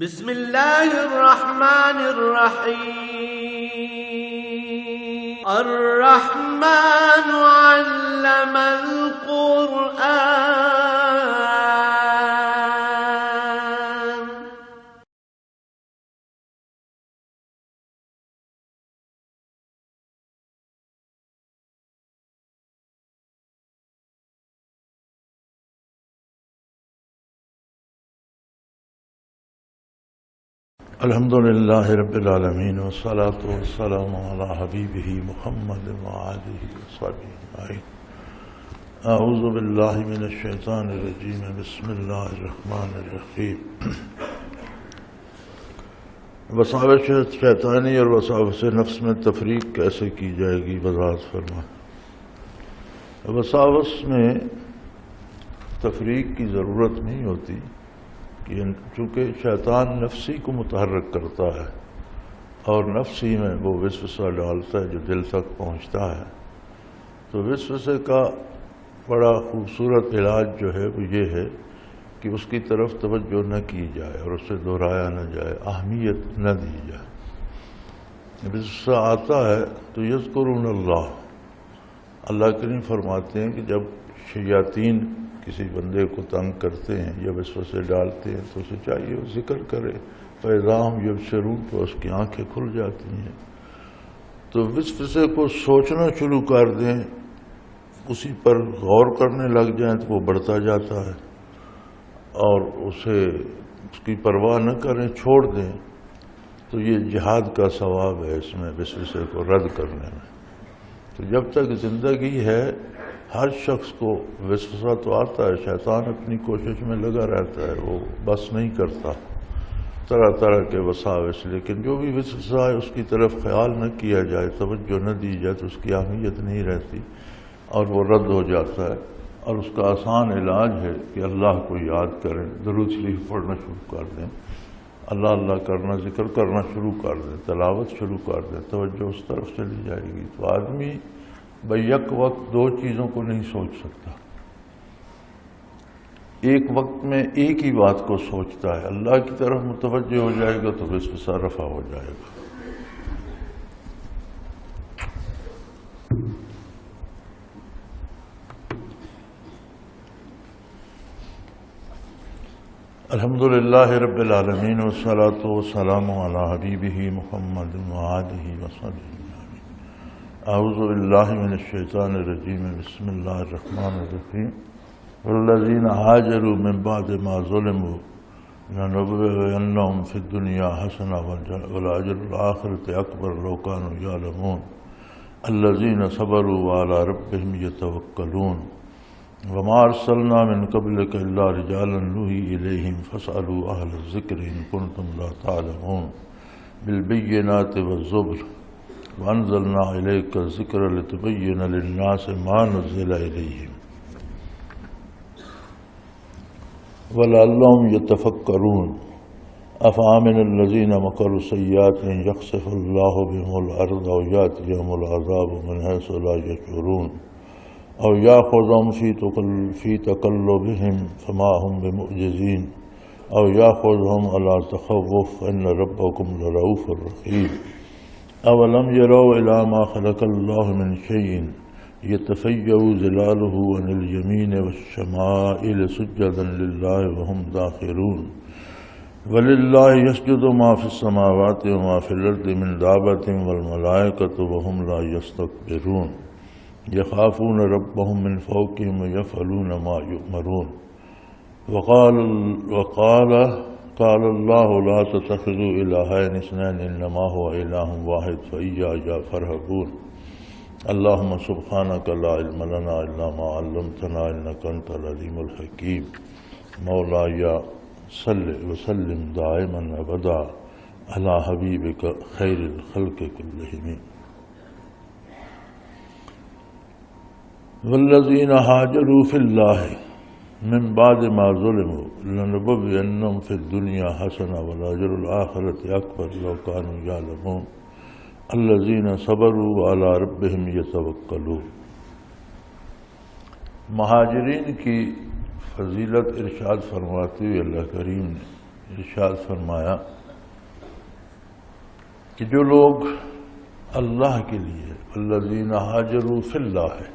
بسم الله الرحمن الرحيم. الرحمن علم القرآن. الحمد للہ رب العالمین والصلاة والسلام علی حبیبہ محمد وآلہ وصحبہ اجمعین. اعوذ باللہ من الشیطان الرجیم. بسم اللہ الرحمن الرحیم. وساوس شیطانی اور وساوس نفس میں تفریق کیسے کی جائے گی وضاحت فرمائیں. وساوس میں تفریق کی ضرورت نہیں ہوتی، چونکہ شیطان نفسی کو متحرک کرتا ہے اور نفسی میں وہ وسوسہ ڈالتا ہے جو دل تک پہنچتا ہے. تو وسوسے کا بڑا خوبصورت علاج جو ہے وہ یہ ہے کہ اس کی طرف توجہ نہ کی جائے اور اسے دہرایا نہ جائے، اہمیت نہ دی جائے. وسوسہ آتا ہے تو یذکرون اللہ کریم فرماتے ہیں کہ جب شیاطین کسی بندے کو تنگ کرتے ہیں یا وسوسے ڈالتے ہیں تو اسے چاہیے وہ ذکر کرے. فَإِذَا هُمْ يُبْصِرُونَ تو اس کی آنکھیں کھل جاتی ہیں. تو وسوسے کو سوچنا شروع کر دیں، اسی پر غور کرنے لگ جائیں تو وہ بڑھتا جاتا ہے، اور اس کی پرواہ نہ کریں، چھوڑ دیں. تو یہ جہاد کا ثواب ہے اس میں، وسوسے کو رد کرنے میں. تو جب تک زندگی ہے ہر شخص کو وسوسہ تو آتا ہے. شیطان اپنی کوشش میں لگا رہتا ہے، وہ بس نہیں کرتا، طرح طرح کے وساوس. لیکن جو بھی وسوسہ ہے اس کی طرف خیال نہ کیا جائے، توجہ نہ دی جائے تو اس کی اہمیت نہیں رہتی اور وہ رد ہو جاتا ہے. اور اس کا آسان علاج ہے کہ اللہ کو یاد کریں، درود شریف پڑھنا شروع کر دیں، اللہ اللہ کرنا، ذکر کرنا شروع کر دیں، تلاوت شروع کر دیں، توجہ اس طرف چلی جائے گی. تو آدمی بیک وقت دو چیزوں کو نہیں سوچ سکتا. ایک وقت میں ایک ہی بات کو سوچتا ہے. اللہ کی طرف متوجہ ہو جائے گا تو وسوسہ رفع ہو جائے گا. الحمد للہ رب العالمین والصلاة والسلام علی حبیبہ محمد وآلہ وصحبہ. اعوذ باللہ من الشیطان الرجیم. بسم اللہ الرحمن الرحیم. والذین ہاجروا من بعد ما ظلموا لنبوئنہم فی الدنیا حسنہ والأجر الآخرۃ اکبر لو کانوا یعلمون. الذین صبروا وعلی ربہم یتوکلون. وما ارسلنا من قبلک الا رجالا نوحی الیہم فاسألوا اہل الذکر ان کنتم لا تعلمون. بالبینات والزبر وانزلنا الیک الذکر لتبین للناس ما نزل الیہم ولعلہم یتفکرون. افامن الذین مکروا السیئات ان یخسف اللہ بهم الارض او یاتیہم العذاب من حیث لا یشعرون او یاخذہم فی تقلبہم فما ہم بمعجزین او یاخذہم علی تخوف ان ربکم لرؤوف رحیم. اولم يروا الى ما خلق اللہ من شیء یتفیع ظلالہ عن الیمین والشمائل سجدا للہ وهم داخرون. وللہ یسجد ما فی السماوات وما فی الارض من دابۃ والملائکۃ وهم لا یستکبرون. یخافون ربهم من فوقهم ویفعلون ما یؤمرون. قال اللہ لا تتخذوا الہین اثنین انما هو الہ واحد فإیایا فارہبون. اللہم سبحانک لا علم لنا الا ما علمتنا انک انت العلیم الحکیم. مولاي صل وسلم دائما ابدا علی حبیبک خیر الخلق کلہم. والذین ہاجروا فی اللہ من بعد ما ظلموا لنبوئنہم فی الدنیا حسنہ والأجر الآخرۃ اکبر لو کانوا یعلمون. الذین صبروا وعلی ربہم یتوکلون. مہاجرین کی فضیلت ارشاد فرماتے ہوئے اللہ کریم نے ارشاد فرمایا کہ جو لوگ اللہ کے لیے الذین ہاجروا فی اللہ ہے،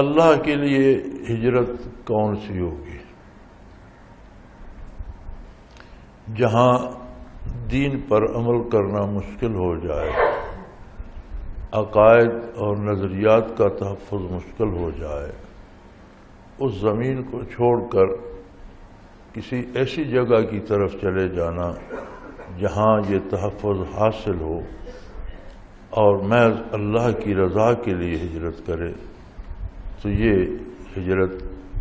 اللہ کے لیے ہجرت کون سی ہوگی؟ جہاں دین پر عمل کرنا مشکل ہو جائے، عقائد اور نظریات کا تحفظ مشکل ہو جائے، اس زمین کو چھوڑ کر کسی ایسی جگہ کی طرف چلے جانا جہاں یہ تحفظ حاصل ہو اور محض اللہ کی رضا کے لیے ہجرت کرے، تو یہ ہجرت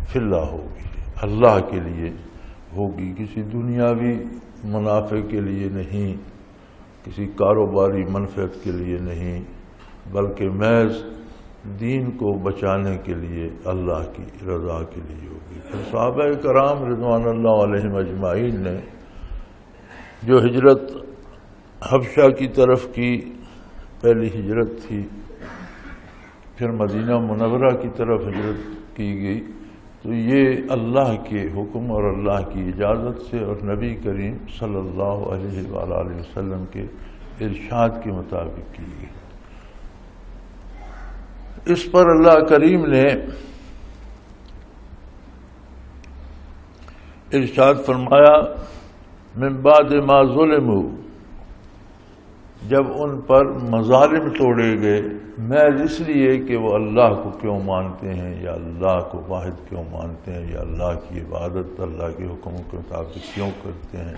فی اللہ ہوگی، اللہ کے لیے ہوگی، کسی دنیاوی منافع کے لیے نہیں، کسی کاروباری منفعت کے لیے نہیں، بلکہ محض دین کو بچانے کے لیے اللہ کی رضا کے لیے ہوگی۔ پھر صحابہ کرام رضوان اللہ علیہم اجمعین نے جو ہجرت حبشہ کی طرف کی، پہلی ہجرت تھی، پھر مدینہ منورہ کی طرف ہجرت کی گئی، تو یہ اللہ کے حکم اور اللہ کی اجازت سے اور نبی کریم صلی اللہ علیہ وآلہ وسلم کے ارشاد کے مطابق کی گئی۔ اس پر اللہ کریم نے ارشاد فرمایا من بعد ما ظلموا، جب ان پر مظالم توڑے گئے، محض اس لیے کہ وہ اللہ کو کیوں مانتے ہیں یا اللہ کو واحد کیوں مانتے ہیں یا اللہ کی عبادت اللہ کے حکموں کے مطابق کیوں کرتے ہیں،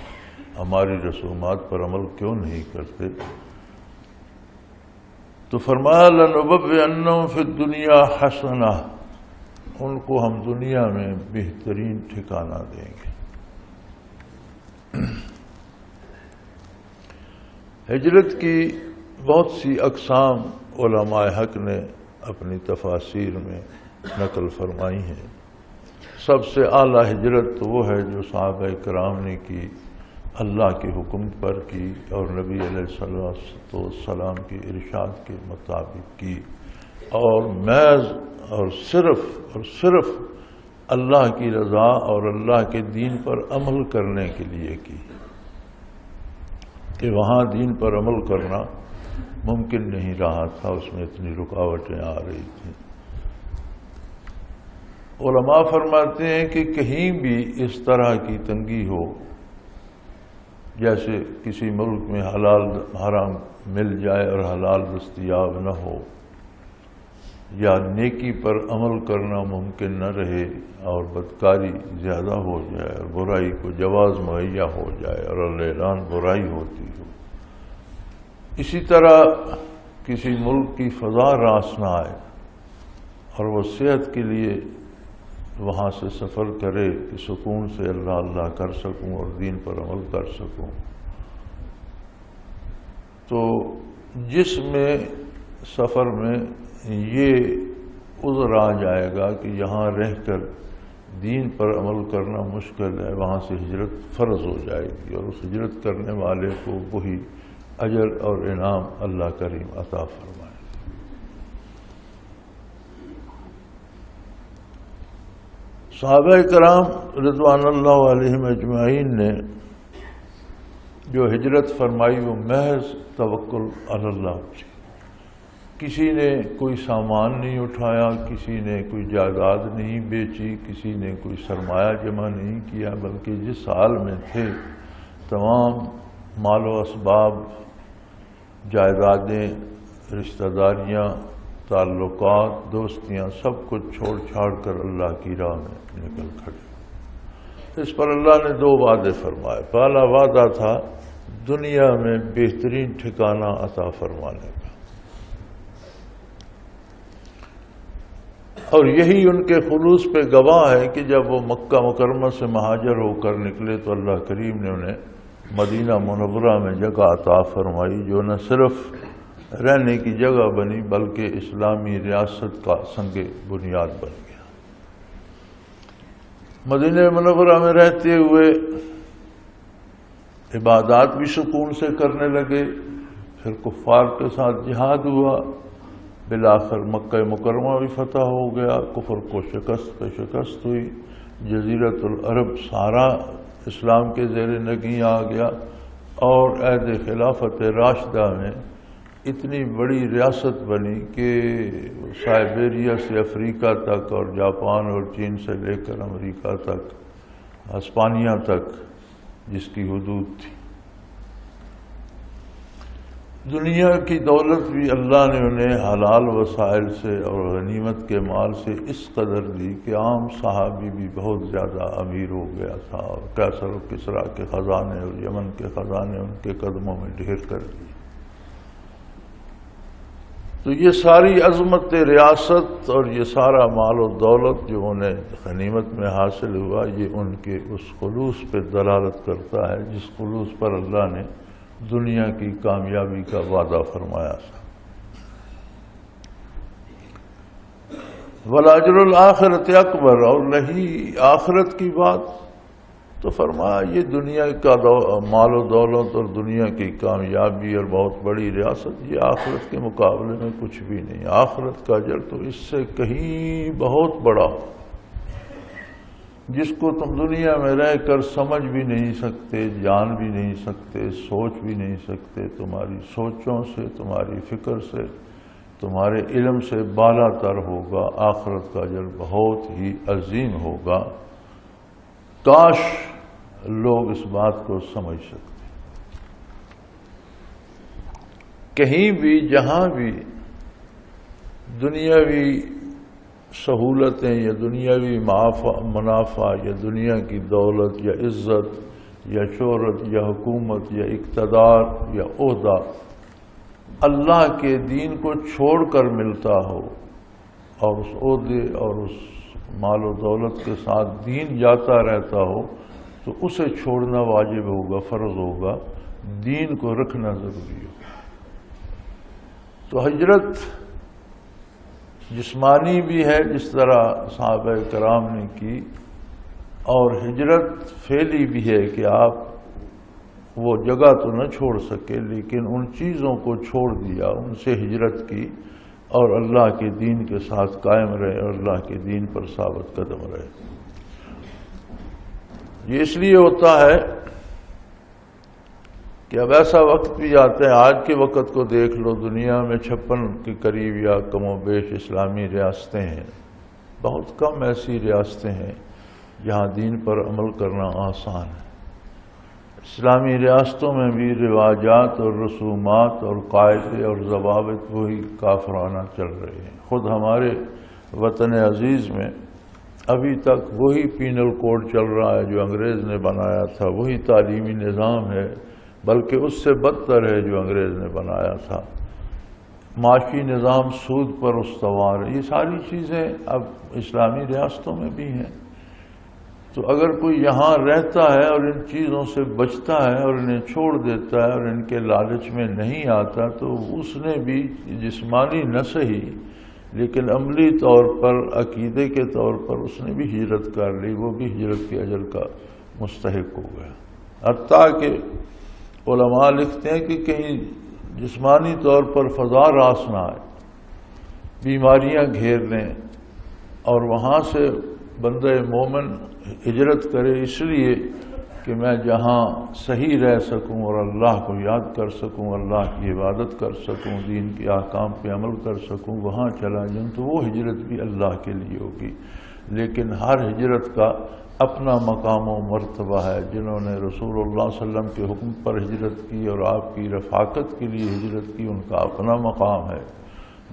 ہماری رسومات پر عمل کیوں نہیں کرتے، تو فرمایا لَنُبَوِّئَنَّهُمْ فِي الدُّنْيَا حَسَنَةً، ان کو ہم دنیا میں بہترین ٹھکانہ دیں گے۔ ہجرت کی بہت سی اقسام علماء حق نے اپنی تفاسیر میں نقل فرمائی ہیں۔ سب سے اعلیٰ ہجرت تو وہ ہے جو صحابہ کرام نے کی، اللہ کے حکم پر کی اور نبی علیہ الصلوۃ والسلام کے ارشاد کے مطابق کی، اور محض اور صرف اللہ کی رضا اور اللہ کے دین پر عمل کرنے کے لیے کی، کہ وہاں دین پر عمل کرنا ممکن نہیں رہا تھا، اس میں اتنی رکاوٹیں آ رہی تھیں۔ علماء فرماتے ہیں کہ کہیں بھی اس طرح کی تنگی ہو، جیسے کسی ملک میں حلال حرام مل جائے اور حلال دستیاب نہ ہو، یا نیکی پر عمل کرنا ممکن نہ رہے اور بدکاری زیادہ ہو جائے اور برائی کو جواز مہیا ہو جائے اور اعلان برائی ہوتی ہو، اسی طرح کسی ملک کی فضا راس نہ آئے اور وہ صحت کے لیے وہاں سے سفر کرے کہ سکون سے اللہ اللہ کر سکوں اور دین پر عمل کر سکوں، تو جس میں سفر میں یہ عذر آ جائے گا کہ یہاں رہ کر دین پر عمل کرنا مشکل ہے، وہاں سے ہجرت فرض ہو جائے گی، اور اس ہجرت کرنے والے کو وہی اجر اور انعام اللہ کریم عطا فرمائے۔ صحابہ کرام رضوان اللہ علیہم اجمعین نے جو ہجرت فرمائی وہ محض توکل علی اللہ تھی۔ کسی نے کوئی سامان نہیں اٹھایا، کسی نے کوئی جائیداد نہیں بیچی، کسی نے کوئی سرمایہ جمع نہیں کیا، بلکہ جس حال میں تھے تمام مال و اسباب، جائیدادیں، رشتہ داریاں، تعلقات، دوستیاں، سب کچھ چھوڑ چھاڑ کر اللہ کی راہ میں نکل کھڑے۔ اس پر اللہ نے دو وعدے فرمائے۔ پہلا وعدہ تھا دنیا میں بہترین ٹھکانہ عطا فرمانے کا، اور یہی ان کے خلوص پہ گواہ ہے کہ جب وہ مکہ مکرمہ سے مہاجر ہو کر نکلے تو اللہ کریم نے انہیں مدینہ منورہ میں جگہ عطا فرمائی، جو نہ صرف رہنے کی جگہ بنی بلکہ اسلامی ریاست کا سنگ بنیاد بن گیا۔ مدینہ منورہ میں رہتے ہوئے عبادات بھی سکون سے کرنے لگے، پھر کفار کے ساتھ جہاد ہوا، بالآخر مکہ مکرمہ بھی فتح ہو گیا، کفر کو شکست پہ شکست ہوئی، جزیرۃ العرب سارا اسلام کے زیر نگیں آ گیا، اور عہد خلافت راشدہ میں اتنی بڑی ریاست بنی کہ سائبیریا سے افریقہ تک اور جاپان اور چین سے لے کر امریکہ تک، ہسپانیہ تک جس کی حدود تھی۔ دنیا کی دولت بھی اللہ نے انہیں حلال وسائل سے اور غنیمت کے مال سے اس قدر دی کہ عام صحابی بھی بہت زیادہ امیر ہو گیا تھا، اور قیصر و کسریٰ کے خزانے اور یمن کے خزانے ان کے قدموں میں ڈھیر کر دیے۔ تو یہ ساری عظمت ریاست اور یہ سارا مال و دولت جو انہیں غنیمت میں حاصل ہوا، یہ ان کے اس خلوص پہ دلالت کرتا ہے جس خلوص پر اللہ نے دنیا کی کامیابی کا وعدہ فرمایا تھا۔ وَالْأَجْرُ الْآخِرَةِ اکبر، اور رہی آخرت کی بات تو فرمایا یہ دنیا کا مال و دولت اور دنیا کی کامیابی اور بہت بڑی ریاست، یہ آخرت کے مقابلے میں کچھ بھی نہیں۔ آخرت کا اجر تو اس سے کہیں بہت بڑا، جس کو تم دنیا میں رہ کر سمجھ بھی نہیں سکتے، جان بھی نہیں سکتے، سوچ بھی نہیں سکتے۔ تمہاری سوچوں سے، تمہاری فکر سے، تمہارے علم سے بالا تر ہوگا۔ آخرت کا اجر بہت ہی عظیم ہوگا۔ کاش لوگ اس بات کو سمجھ سکتے۔ کہیں بھی جہاں بھی دنیاوی سہولتیں یا دنیاوی منافع یا دنیا کی دولت یا عزت یا شہرت یا حکومت یا اقتدار یا عہدہ اللہ کے دین کو چھوڑ کر ملتا ہو، اور اس عہدے اور اس مال و دولت کے ساتھ دین جاتا رہتا ہو، تو اسے چھوڑنا واجب ہوگا، فرض ہوگا، دین کو رکھنا ضروری ہوگا۔ تو ہجرت جسمانی بھی ہے جس طرح صحابہ کرام نے کی، اور ہجرت فعلی بھی ہے کہ آپ وہ جگہ تو نہ چھوڑ سکے لیکن ان چیزوں کو چھوڑ دیا، ان سے ہجرت کی اور اللہ کے دین کے ساتھ قائم رہے اور اللہ کے دین پر ثابت قدم رہے۔ یہ اس لیے ہوتا ہے کہ اب ایسا وقت بھی آتا ہے، آج کے وقت کو دیکھ لو، دنیا میں 56 کے قریب یا کم و بیش اسلامی ریاستیں ہیں۔ بہت کم ایسی ریاستیں ہیں جہاں دین پر عمل کرنا آسان ہے۔ اسلامی ریاستوں میں بھی رواجات اور رسومات اور قاعدے اور ضوابط وہی کافرانہ چل رہے ہیں۔ خود ہمارے وطن عزیز میں ابھی تک وہی پینل کوڈ چل رہا ہے جو انگریز نے بنایا تھا، وہی تعلیمی نظام ہے، بلکہ اس سے بدتر ہے جو انگریز نے بنایا تھا۔ معاشی نظام سود پر استوار ہے۔ یہ ساری چیزیں اب اسلامی ریاستوں میں بھی ہیں۔ تو اگر کوئی یہاں رہتا ہے اور ان چیزوں سے بچتا ہے اور انہیں چھوڑ دیتا ہے اور ان کے لالچ میں نہیں آتا، تو اس نے بھی جسمانی نہ صحیح لیکن عملی طور پر، عقیدے کے طور پر اس نے بھی ہجرت کر لی، وہ بھی ہجرت کے اجر کا مستحق ہو گیا۔ حتیٰ کہ علماء لکھتے ہیں کہ کہیں جسمانی طور پر فضا راس نہ آئے، بیماریاں گھیر لیں، اور وہاں سے بندہ مومن ہجرت کرے اس لیے کہ میں جہاں صحیح رہ سکوں اور اللہ کو یاد کر سکوں، اللہ کی عبادت کر سکوں، دین کے احکام پہ عمل کر سکوں، وہاں چلا جاؤں، تو وہ ہجرت بھی اللہ کے لیے ہوگی۔ لیکن ہر ہجرت کا اپنا مقام و مرتبہ ہے۔ جنہوں نے رسول اللہ صلی اللہ علیہ وسلم کے حکم پر ہجرت کی اور آپ کی رفاقت کے لیے ہجرت کی، ان کا اپنا مقام ہے۔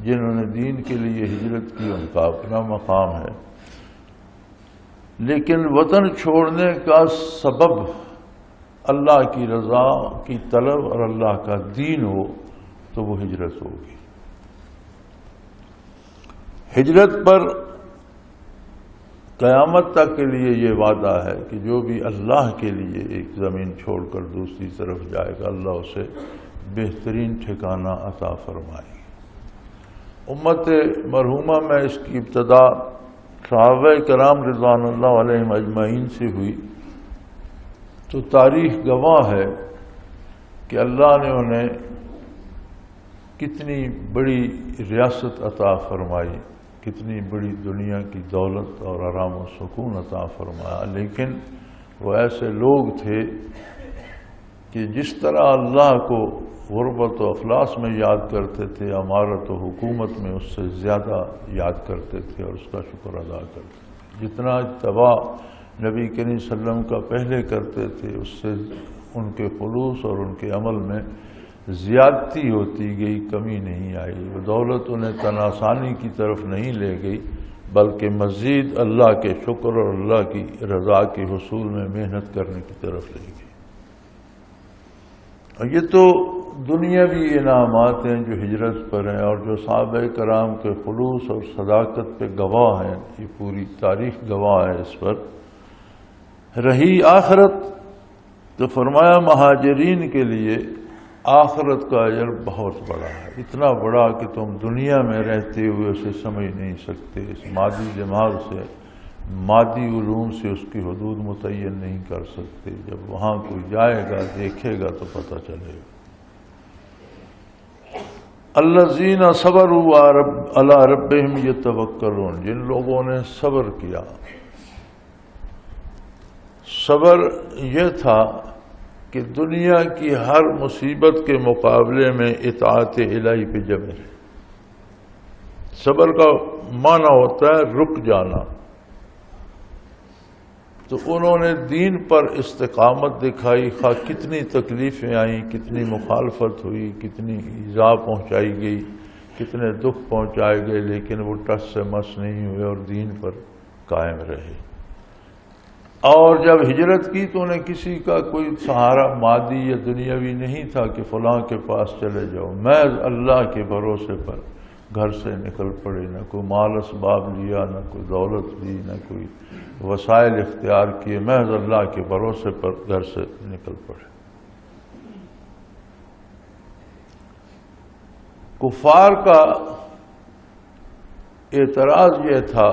جنہوں نے دین کے لیے ہجرت کی، ان کا اپنا مقام ہے۔ لیکن وطن چھوڑنے کا سبب اللہ کی رضا کی طلب اور اللہ کا دین ہو تو وہ ہجرت ہوگی۔ ہجرت پر قیامت تک کے لیے یہ وعدہ ہے کہ جو بھی اللہ کے لیے ایک زمین چھوڑ کر دوسری طرف جائے گا، اللہ اسے بہترین ٹھکانہ عطا فرمائے گا۔ امت مرحومہ میں اس کی ابتدا صحابہ کرام رضوان اللہ علیہم اجمعین سے ہوئی، تو تاریخ گواہ ہے کہ اللہ نے انہیں کتنی بڑی ریاست عطا فرمائی، کتنی بڑی دنیا کی دولت اور آرام و سکون عطا فرمایا، لیکن وہ ایسے لوگ تھے کہ جس طرح اللہ کو غربت و افلاس میں یاد کرتے تھے، امارت و حکومت میں اس سے زیادہ یاد کرتے تھے اور اس کا شکر ادا کرتے تھے۔ جتنا اتباع نبی کریم صلی اللہ علیہ وسلم کا پہلے کرتے تھے، اس سے ان کے خلوص اور ان کے عمل میں زیادتی ہوتی گئی، کمی نہیں آئی۔ وہ دولت انہیں تناسانی کی طرف نہیں لے گئی، بلکہ مزید اللہ کے شکر اور اللہ کی رضا کے حصول میں محنت کرنے کی طرف لے گئی۔ اور یہ تو دنیاوی انعامات ہیں جو ہجرت پر ہیں، اور جو صحابہ کرام کے خلوص اور صداقت پہ گواہ ہیں، یہ پوری تاریخ گواہ ہے اس پر۔ رہی آخرت تو فرمایا مہاجرین کے لیے آخرت کا اجر بہت بڑا ہے، اتنا بڑا کہ تم دنیا میں رہتے ہوئے اسے سمجھ نہیں سکتے، اس مادی دماغ سے، مادی علوم سے اس کی حدود متعین نہیں کر سکتے۔ جب وہاں کوئی جائے گا، دیکھے گا تو پتہ چلے گا۔ الذین صبروا علی ربہم یتوکلون، جن لوگوں نے صبر کیا۔ صبر یہ تھا کہ دنیا کی ہر مصیبت کے مقابلے میں اطاعت الہی پہ جمے رہے۔ صبر کا معنی ہوتا ہے رک جانا۔ تو انہوں نے دین پر استقامت دکھائی، خواہ کتنی تکلیفیں آئیں، کتنی مخالفت ہوئی، کتنی ایذا پہنچائی گئی، کتنے دکھ پہنچائے گئے، لیکن وہ ٹس سے مس نہیں ہوئے اور دین پر قائم رہے۔ اور جب ہجرت کی تو انہیں کسی کا کوئی سہارا مادی یا دنیاوی نہیں تھا کہ فلاں کے پاس چلے جاؤ، محض اللہ کے بھروسے پر گھر سے نکل پڑے، نہ کوئی مال اسباب لیا، نہ کوئی دولت لی، نہ کوئی وسائل اختیار کیے، محض اللہ کے بھروسے پر گھر سے نکل پڑے۔ کفار کا اعتراض یہ تھا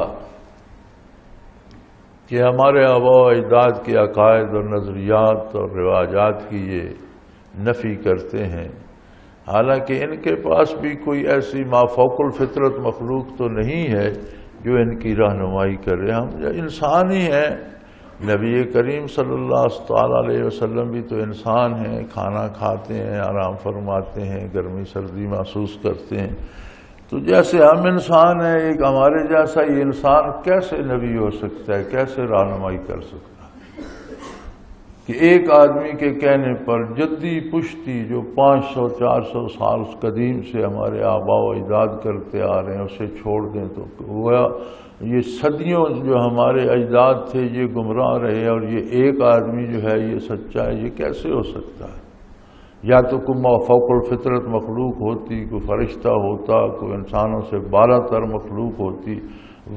کہ ہمارے آباء و اجداد کے عقائد اور نظریات اور رواجات کی یہ نفی کرتے ہیں، حالانکہ ان کے پاس بھی کوئی ایسی مافوق الفطرت مخلوق تو نہیں ہے جو ان کی رہنمائی کرے۔ ہم انسان ہی ہیں، نبی کریم صلی اللہ تعالی علیہ وسلم بھی تو انسان ہیں، کھانا کھاتے ہیں، آرام فرماتے ہیں، گرمی سردی محسوس کرتے ہیں۔ تو جیسے ہم انسان ہیں، ایک ہمارے جیسا یہ انسان کیسے نبی ہو سکتا ہے، کیسے رہنمائی کر سکتا ہے کہ ایک آدمی کے کہنے پر جدی پشتی جو 500-400 سال قدیم سے ہمارے آباء و اجداد کرتے آ رہے ہیں اسے چھوڑ دیں تو گویا یہ صدیوں جو ہمارے اجداد تھے یہ گمراہ رہے، اور یہ ایک آدمی جو ہے یہ سچا ہے، یہ کیسے ہو سکتا ہے؟ یا تو کوئی فوق الفطرت مخلوق ہوتی، کوئی فرشتہ ہوتا، کوئی انسانوں سے بالا تر مخلوق ہوتی،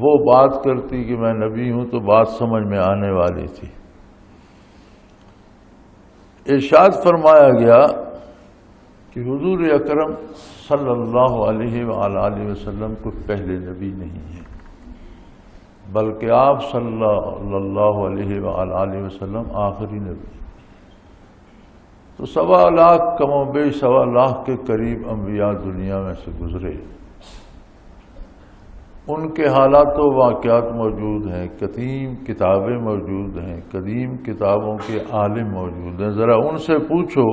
وہ بات کرتی کہ میں نبی ہوں تو بات سمجھ میں آنے والی تھی۔ ارشاد فرمایا گیا کہ حضور اکرم صلی اللہ علیہ وآلہ وسلم کو پہلے نبی نہیں ہے، بلکہ آپ صلی اللہ علیہ وآلہ وسلم آخری نبی۔ تو 1.25 لاکھ کم و بیش 1.25 لاکھ کے قریب انبیاء دنیا میں سے گزرے، ان کے حالات و واقعات موجود ہیں، قدیم کتابیں موجود ہیں، قدیم کتابوں کے عالم موجود ہیں۔ ذرا ان سے پوچھو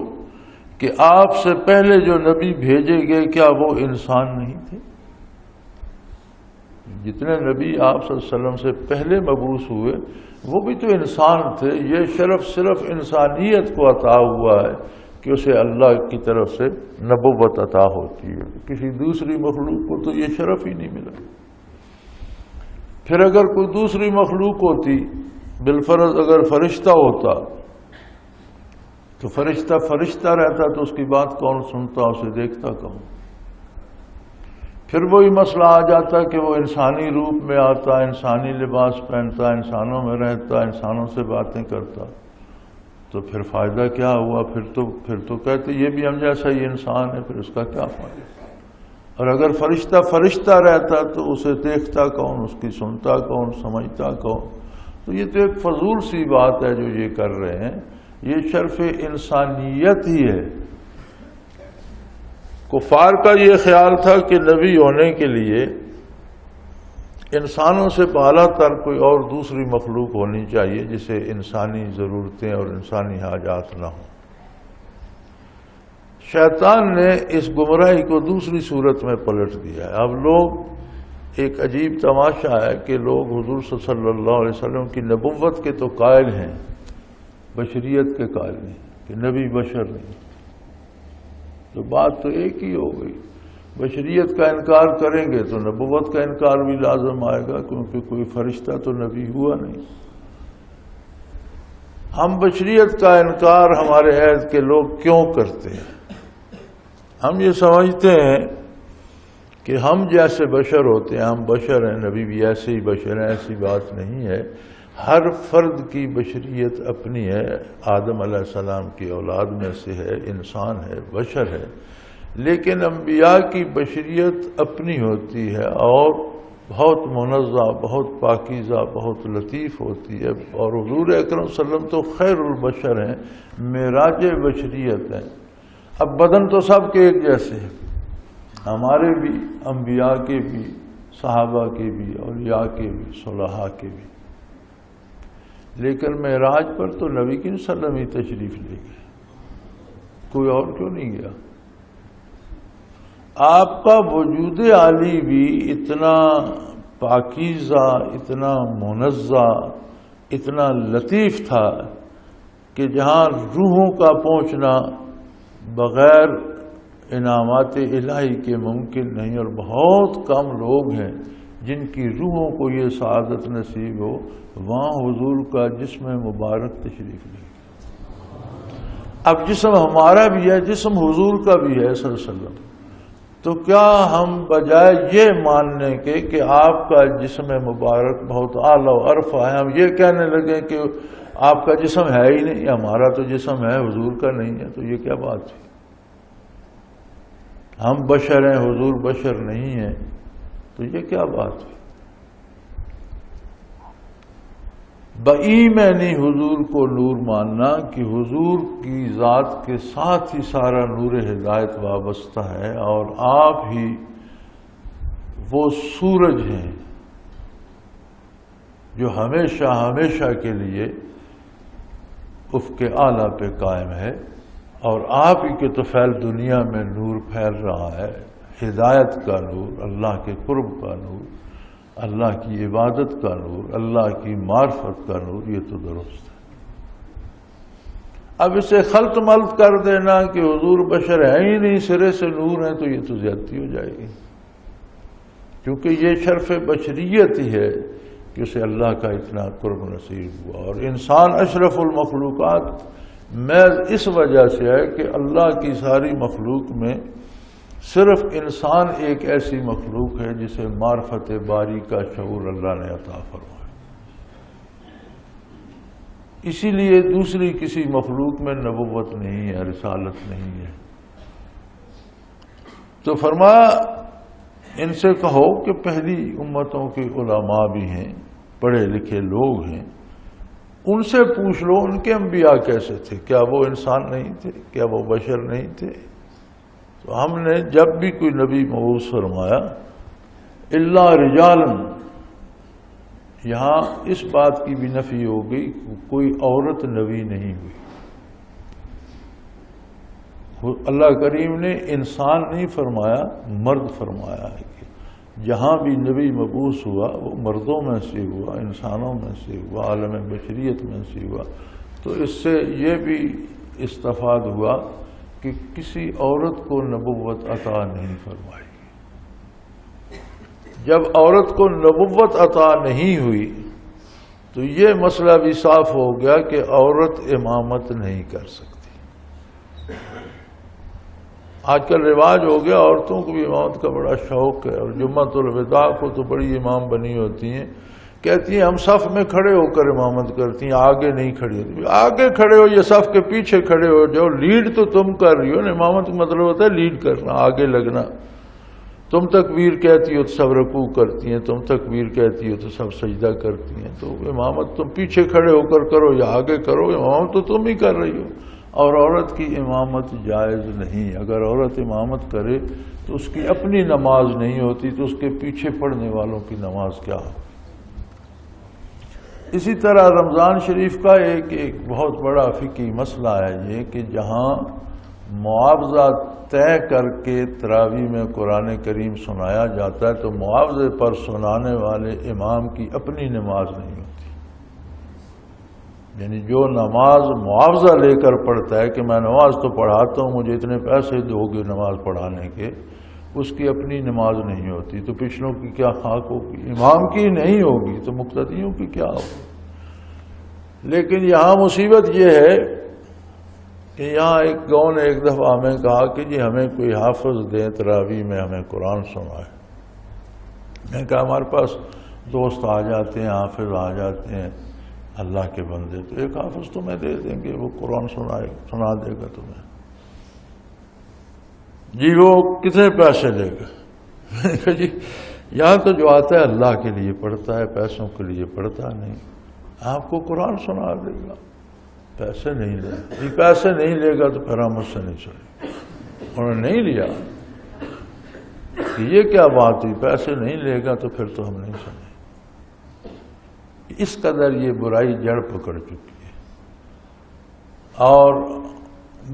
کہ آپ سے پہلے جو نبی بھیجے گئے کیا وہ انسان نہیں تھے؟ جتنے نبی آپ صلی اللہ علیہ وسلم سے پہلے مبعوث ہوئے وہ بھی تو انسان تھے۔ یہ شرف صرف انسانیت کو عطا ہوا ہے کہ اسے اللہ کی طرف سے نبوت عطا ہوتی ہے، کسی دوسری مخلوق کو تو یہ شرف ہی نہیں ملا۔ پھر اگر کوئی دوسری مخلوق ہوتی، بالفرض اگر فرشتہ ہوتا تو فرشتہ رہتا تو اس کی بات کون سنتا، اسے دیکھتا کون؟ پھر وہی مسئلہ آ جاتا کہ وہ انسانی روپ میں آتا، انسانی لباس پہنتا، انسانوں میں رہتا، انسانوں سے باتیں کرتا، تو پھر فائدہ کیا ہوا؟ پھر تو کہتے یہ بھی ہم جیسا ہی انسان ہے، پھر اس کا کیا فائدہ؟ اور اگر فرشتہ رہتا تو اسے دیکھتا کون، اس کی سنتا کون، سمجھتا کون؟ تو یہ تو ایک فضول سی بات ہے جو یہ کر رہے ہیں، یہ شرف انسانیت ہی ہے۔ کفار کا یہ خیال تھا کہ نبی ہونے کے لیے انسانوں سے بالا تر کوئی اور دوسری مخلوق ہونی چاہیے جسے انسانی ضرورتیں اور انسانی حاجات نہ ہوں۔ شیطان نے اس گمراہی کو دوسری صورت میں پلٹ دیا ہے۔ اب لوگ ایک عجیب تماشا ہے کہ لوگ حضور صلی اللہ علیہ وسلم کی نبوت کے تو قائل ہیں، بشریت کے قائل نہیں کہ نبی بشر نہیں۔ تو بات تو ایک ہی ہو گئی، بشریت کا انکار کریں گے تو نبوت کا انکار بھی لازم آئے گا، کیونکہ کوئی فرشتہ تو نبی ہوا نہیں۔ ہم بشریت کا انکار ہمارے عہد کے لوگ کیوں کرتے ہیں؟ ہم یہ سمجھتے ہیں کہ ہم جیسے بشر ہوتے ہیں، ہم بشر ہیں، نبی بھی ایسے ہی بشر ہیں۔ ایسی بات نہیں ہے، ہر فرد کی بشریت اپنی ہے۔ آدم علیہ السلام کی اولاد میں سے ہے، انسان ہے، بشر ہے، لیکن انبیاء کی بشریت اپنی ہوتی ہے اور بہت منزہ، بہت پاکیزہ، بہت لطیف ہوتی ہے۔ اور حضور اکرم صلی اللہ علیہ وسلم تو خیر البشر ہیں، معراج بشریت ہیں۔ اب بدن تو سب کے ایک جیسے ہیں، ہمارے بھی، انبیاء کے بھی، صحابہ کے بھی، اولیاء کے بھی، صلحاء کے بھی، لیکن معراج پر تو نبی کریم صلی اللہ علیہ وسلم ہی تشریف لے گئے، کوئی اور کیوں نہیں گیا؟ آپ کا وجود عالی بھی اتنا پاکیزہ، اتنا منزہ، اتنا لطیف تھا کہ جہاں روحوں کا پہنچنا بغیر انعامات الہی کے ممکن نہیں، اور بہت کم لوگ ہیں جن کی روحوں کو یہ سعادت نصیب ہو، وہاں حضور کا جسم مبارک تشریف لے۔ اب جسم ہمارا بھی ہے، جسم حضور کا بھی ہے صلی اللہ علیہ وسلم، تو کیا ہم بجائے یہ ماننے کے کہ آپ کا جسم مبارک بہت اعلیٰ و عرفہ ہے، ہم یہ کہنے لگے کہ آپ کا جسم ہے ہی نہیں، ہمارا تو جسم ہے، حضور کا نہیں ہے، تو یہ کیا بات ہے؟ ہم بشر ہیں، حضور بشر نہیں ہے، تو یہ کیا بات ہے؟ بایمانی حضور کو نور ماننا کہ حضور کی ذات کے ساتھ ہی سارا نور ہدایت وابستہ ہے، اور آپ ہی وہ سورج ہیں جو ہمیشہ ہمیشہ کے لیے افق اعلیٰ پہ قائم ہے، اور آپ ہی کے تو فیل دنیا میں نور پھیل رہا ہے، ہدایت کا نور، اللہ کے قرب کا نور، اللہ کی عبادت کا نور، اللہ کی معرفت کا نور، یہ تو درست ہے۔ اب اسے خلط ملط کر دینا کہ حضور بشر ہے ہی نہیں، سرے سے نور ہیں، تو یہ تو زیادتی ہو جائے گی، کیونکہ یہ شرف بشریت ہی ہے کہ اسے اللہ کا اتنا قرب نصیب ہوا۔ اور انسان اشرف المخلوقات محض اس وجہ سے ہے کہ اللہ کی ساری مخلوق میں صرف انسان ایک ایسی مخلوق ہے جسے معرفت باری کا شعور اللہ نے عطا فرمایا، اسی لیے دوسری کسی مخلوق میں نبوت نہیں ہے، رسالت نہیں ہے۔ تو فرمایا ان سے کہو کہ پہلی امتوں کے علماء بھی ہیں، پڑھے لکھے لوگ ہیں، ان سے پوچھ لو ان کے انبیاء کیسے تھے، کیا وہ انسان نہیں تھے، کیا وہ بشر نہیں تھے؟ تو ہم نے جب بھی کوئی نبی مبعوث فرمایا الا رجالا، یہاں اس بات کی بھی نفی ہو گئی کوئی عورت نبی نہیں ہوئی۔ اللہ کریم نے انسان نہیں فرمایا، مرد فرمایا ہے کہ جہاں بھی نبی مبعوث ہوا وہ مردوں میں سے ہوا، انسانوں میں سے ہوا، عالم بشریت میں سے ہوا۔ تو اس سے یہ بھی استفاد ہوا کہ کسی عورت کو نبوت عطا نہیں فرمائی۔ جب عورت کو نبوت عطا نہیں ہوئی تو یہ مسئلہ بھی صاف ہو گیا کہ عورت امامت نہیں کر سکتی۔ آج کل رواج ہو گیا عورتوں کو بھی امامت کا بڑا شوق ہے، اور جمعۃ الوداع کو تو بڑی امام بنی ہوتی ہیں، کہتی ہیں ہم صف میں کھڑے ہو کر امامت کرتی ہیں، آگے نہیں کھڑی ہوتی۔ آگے کھڑے ہو یا صف کے پیچھے کھڑے ہو جاؤ، لیڈ تو تم کر رہی ہو نا، امامت کا مطلب ہوتا ہے لیڈ کرنا، آگے لگنا۔ تم تکبیر کہتی ہو تو سب رکوع کرتی ہیں، تم تکبیر کہتی ہو تو سب سجدہ کرتی ہیں، تو امامت تم پیچھے کھڑے ہو کر کرو یا آگے کرو، امامت تو تم ہی کر رہی ہو۔ اور عورت کی امامت جائز نہیں. اگر عورت امامت کرے تو اس کی اپنی نماز نہیں ہوتی تو اس کے پیچھے پڑھنے والوں کی نماز کیا ہو. اسی طرح رمضان شریف کا ایک بہت بڑا فقہی مسئلہ ہے یہ کہ جہاں معاوضہ طے کر کے تراویح میں قرآن کریم سنایا جاتا ہے تو معاوضے پر سنانے والے امام کی اپنی نماز نہیں ہوتی. یعنی جو نماز معاوضہ لے کر پڑھتا ہے کہ میں نماز تو پڑھاتا ہوں مجھے اتنے پیسے دو گے نماز پڑھانے کے، اس کی اپنی نماز نہیں ہوتی. تو پچھلوں کی کیا خاک ہوگی؟ امام کی نہیں ہوگی تو مقتدیوں کی کیا ہوگی؟ لیکن یہاں مصیبت یہ ہے کہ یہاں ایک گاؤں نے ایک دفعہ ہمیں کہا کہ جی ہمیں کوئی حافظ دیں تراویح میں ہمیں قرآن سنائے. میں نے کہا ہمارے پاس دوست آ جاتے ہیں، حافظ آ جاتے ہیں اللہ کے بندے، تو ایک حافظ تمہیں دے دیں گے، وہ قرآن سنا دے گا تمہیں. جی وہ کتنے پیسے لے گا؟ میں نے کہا جی یہاں تو جو آتا ہے اللہ کے لیے پڑھتا ہے، پیسوں کے لیے پڑھتا نہیں. آپ کو قرآن سنا دے گا، پیسے نہیں لے گا. جی پیسے نہیں لے گا تو پھر ہم مجھ سے نہیں سنیں. انہوں نے نہیں لیا کہ یہ کیا بات ہوئی، پیسے نہیں لے گا تو پھر تو ہم نہیں سنیں. اس قدر یہ برائی جڑ پکڑ چکی ہے. اور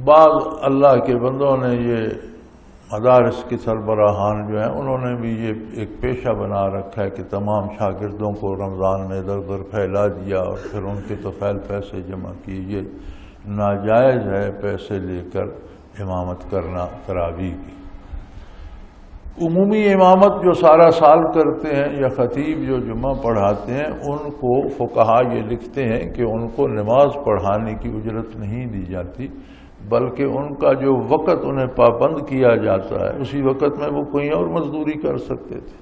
بعض اللہ کے بندوں نے یہ مدارس کے سربراہان جو ہیں انہوں نے بھی یہ ایک پیشہ بنا رکھا ہے کہ تمام شاگردوں کو رمضان میں ادھر ادھر پھیلا دیا اور پھر ان کے تو پیسے جمع کیے. ناجائز ہے پیسے لے کر امامت کرنا تراویح کی. عمومی امامت جو سارا سال کرتے ہیں یا خطیب جو جمعہ پڑھاتے ہیں ان کو فقہا یہ لکھتے ہیں کہ ان کو نماز پڑھانے کی اجرت نہیں دی جاتی، بلکہ ان کا جو وقت انہیں پابند کیا جاتا ہے اسی وقت میں وہ کوئی اور مزدوری کر سکتے تھے،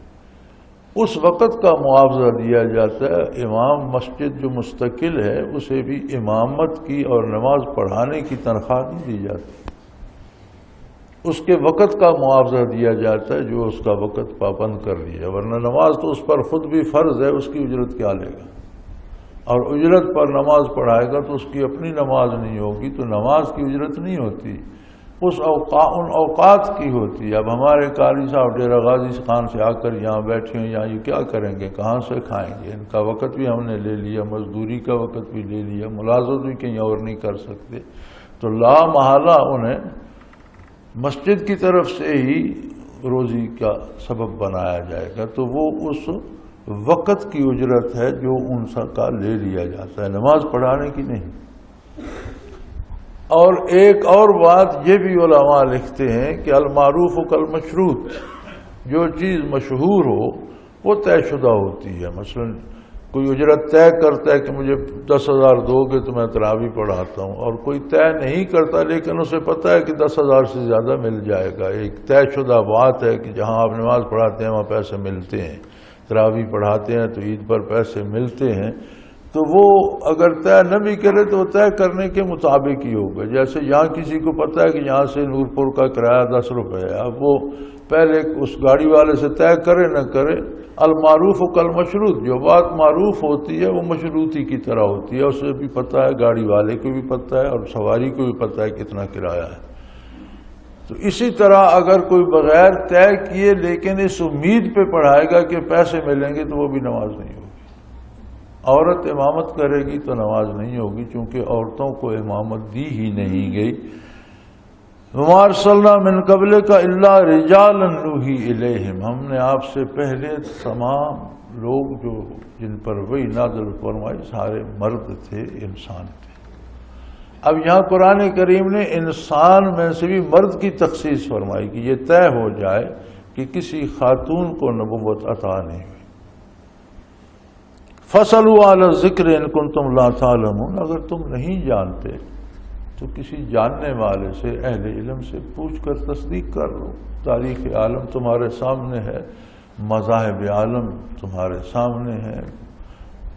اس وقت کا معاوضہ دیا جاتا ہے. امام مسجد جو مستقل ہے اسے بھی امامت کی اور نماز پڑھانے کی تنخواہ نہیں دی جاتی، اس کے وقت کا معاوضہ دیا جاتا ہے جو اس کا وقت پابند کر لیا. ورنہ نماز تو اس پر خود بھی فرض ہے، اس کی اجرت کیا لے گا؟ اور اجرت پر نماز پڑھائے گا تو اس کی اپنی نماز نہیں ہوگی تو نماز کی اجرت نہیں ہوتی، ان اوقات کی ہوتی ہے. اب ہمارے قاری صاحب ڈیرہ غازی خان سے آ کر یہاں بیٹھے ہیں، یہاں یہ کیا کریں گے، کہاں سے کھائیں گے؟ ان کا وقت بھی ہم نے لے لیا، مزدوری کا وقت بھی لے لیا، ملازمت بھی کہیں اور نہیں کر سکتے. تو لا محالہ انہیں مسجد کی طرف سے ہی روزی کا سبب بنایا جائے گا، تو وہ اس وقت کی اجرت ہے جو ان کا لے لیا جاتا ہے، نماز پڑھانے کی نہیں. اور ایک اور بات یہ بھی علماء لکھتے ہیں کہ المعروف کالمشروط، جو چیز مشہور ہو وہ طے شدہ ہوتی ہے. مثلا کوئی اجرت طے کرتا ہے کہ مجھے 10,000 دو گے تو میں تراویح پڑھاتا ہوں، اور کوئی طے نہیں کرتا لیکن اسے پتہ ہے کہ 10,000 سے زیادہ مل جائے گا. ایک طے شدہ بات ہے کہ جہاں آپ نماز پڑھاتے ہیں وہاں پیسے ملتے ہیں، تراویح پڑھاتے ہیں تو عید پر پیسے ملتے ہیں. تو وہ اگر طے نہ بھی کرے تو طے کرنے کے مطابق ہی ہوگا. جیسے یہاں کسی کو پتہ ہے کہ یہاں سے نورپور کا کرایہ 10 روپے ہے، اب وہ پہلے اس گاڑی والے سے طے کرے نہ کرے، المعروف کالمشروط، جو بات معروف ہوتی ہے وہ مشروطی کی طرح ہوتی ہے، اسے بھی پتہ ہے، گاڑی والے کو بھی پتہ ہے اور سواری کو بھی پتہ ہے کتنا کرایہ ہے. تو اسی طرح اگر کوئی بغیر طے کیے لیکن اس امید پہ پڑھائے گا کہ پیسے ملیں گے تو وہ بھی نماز نہیں ہوگی. عورت امامت کرے گی تو نماز نہیں ہوگی، چونکہ عورتوں کو امامت دی ہی نہیں گئی. وَمَا أَرْسَلْنَا مِن قَبْلِكَ إِلَّا رِجَالًا نُوحِي إِلَيْهِمْ، ہم نے آپ سے پہلے تمام لوگ جو جن پر وحی نازل فرمائی سارے مرد تھے، انسان تھے. اب یہاں قرآن کریم نے انسان میں سے بھی مرد کی تخصیص فرمائی کہ یہ طے ہو جائے کہ کسی خاتون کو نبوت عطا نہیں ہوئی. فَاسْأَلُوا أَهْلَ الذِّكْرِ إِن كُنتُمْ لَا تَعْلَمُونَ، اگر تم نہیں جانتے تو کسی جاننے والے سے، اہل علم سے پوچھ کر تصدیق کر لو. تاریخ عالم تمہارے سامنے ہے، مذاہب عالم تمہارے سامنے ہیں،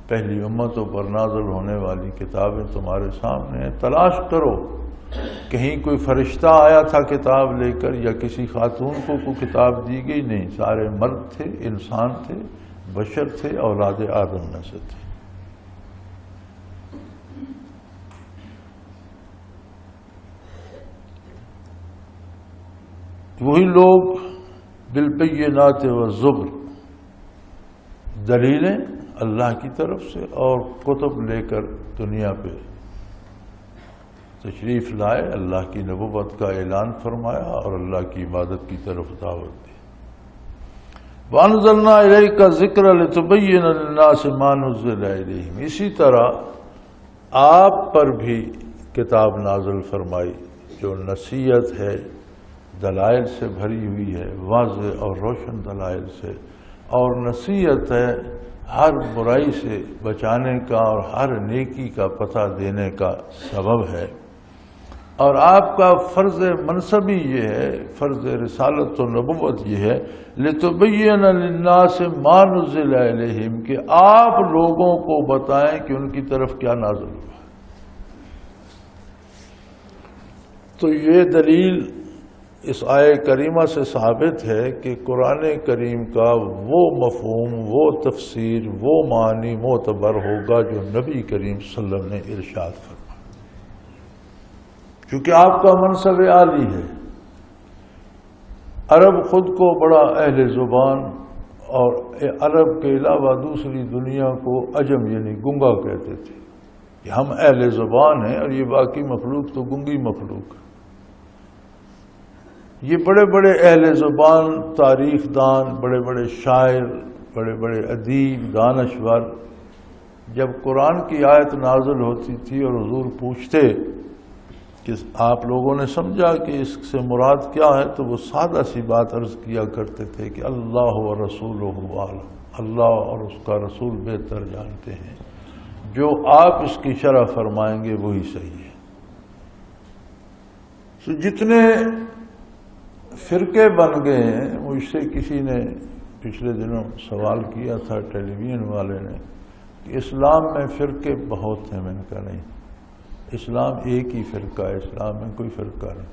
پہلی امتوں پر نازل ہونے والی کتابیں تمہارے سامنے ہیں. تلاش کرو، کہیں کوئی فرشتہ آیا تھا کتاب لے کر یا کسی خاتون کو کوئی کتاب دی گئی؟ نہیں، سارے مرد تھے، انسان تھے، بشر تھے، اولاد آدم میں سے تھے. وہی لوگ بالبینات والزبر، دلیلیں اللہ کی طرف سے اور کتب لے کر دنیا پہ تشریف لائے، اللہ کی نبوت کا اعلان فرمایا اور اللہ کی عبادت کی طرف دعوت دی۔ وَأَنزَلْنَا إِلَيْكَ الذِّكْرَ لِتُبَيِّنَ لِلنَّاسِ مَا نُزِّلَ إِلَيْهِمْ، اسی طرح آپ پر بھی کتاب نازل فرمائی جو نصیحت ہے، دلائل سے بھری ہوئی ہے، واضح اور روشن دلائل سے، اور نصیحت ہے ہر برائی سے بچانے کا اور ہر نیکی کا پتہ دینے کا سبب ہے۔ اور آپ کا فرض منصبی یہ ہے، فرض رسالت و نبوت یہ ہے، لِتُبَيِّنَ لِلنَّاسِ مَا نُزِّلَ إِلَيْهِمْ، کہ آپ لوگوں کو بتائیں کہ ان کی طرف کیا نازل ہوا۔ تو یہ دلیل اس آیہ کریمہ سے ثابت ہے کہ قرآن کریم کا وہ مفہوم، وہ تفسیر، وہ معنی معتبر ہوگا جو نبی کریم صلی اللہ علیہ وسلم نے ارشاد فرمایا، چونکہ آپ کا منصب عالی ہے۔ عرب خود کو بڑا اہل زبان اور عرب کے علاوہ دوسری دنیا کو عجم یعنی گنگا کہتے تھے کہ ہم اہل زبان ہیں اور یہ باقی مخلوق تو گنگی مخلوق ہے۔ یہ بڑے بڑے اہل زبان، تاریخ دان، بڑے بڑے شاعر، بڑے بڑے ادیب، دانشور جب قرآن کی آیت نازل ہوتی تھی اور حضور پوچھتے کہ آپ لوگوں نے سمجھا کہ اس سے مراد کیا ہے، تو وہ سادہ سی بات عرض کیا کرتے تھے کہ اللہ و رسولہ عالم، اللہ اور اس کا رسول بہتر جانتے ہیں، جو آپ اس کی شرح فرمائیں گے وہی صحیح ہے۔ تو جتنے فرقے بن گئے ہیں، مجھ سے کسی نے پچھلے دنوں سوال کیا تھا ٹیلی ویژن والے نے کہ اسلام میں فرقے بہت ہیں، میں نے کہا نہیں، اسلام ایک ہی فرقہ ہے، اسلام میں کوئی فرقہ نہیں۔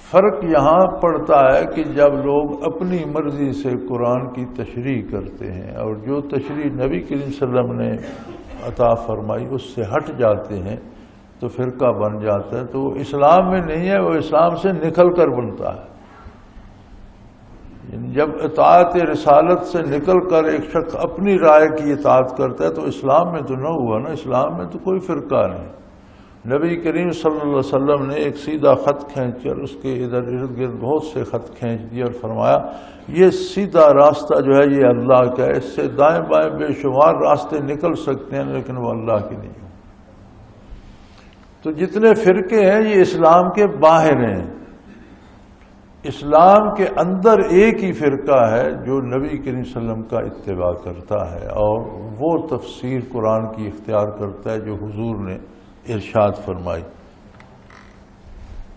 فرق یہاں پڑتا ہے کہ جب لوگ اپنی مرضی سے قرآن کی تشریح کرتے ہیں اور جو تشریح نبی کریم صلی اللہ علیہ وسلم نے عطا فرمائی اس سے ہٹ جاتے ہیں تو فرقہ بن جاتا ہے، تو وہ اسلام میں نہیں ہے، وہ اسلام سے نکل کر بنتا ہے۔ جب اطاعت رسالت سے نکل کر ایک شخص اپنی رائے کی اطاعت کرتا ہے تو اسلام میں تو نہ ہوا نا، اسلام میں تو کوئی فرقہ نہیں۔ نبی کریم صلی اللہ علیہ وسلم نے ایک سیدھا خط کھینچ کر اس کے ادھر ارد گرد بہت سے خط کھینچ دیے اور فرمایا یہ سیدھا راستہ جو ہے یہ اللہ کا ہے، اس سے دائیں بائیں بے شمار راستے نکل سکتے ہیں لیکن وہ اللہ کے نہیں۔ تو جتنے فرقے ہیں یہ اسلام کے باہر ہیں، اسلام کے اندر ایک ہی فرقہ ہے جو نبی کریم صلی اللہ علیہ وسلم کا اتباع کرتا ہے اور وہ تفسیر قرآن کی اختیار کرتا ہے جو حضور نے ارشاد فرمائی۔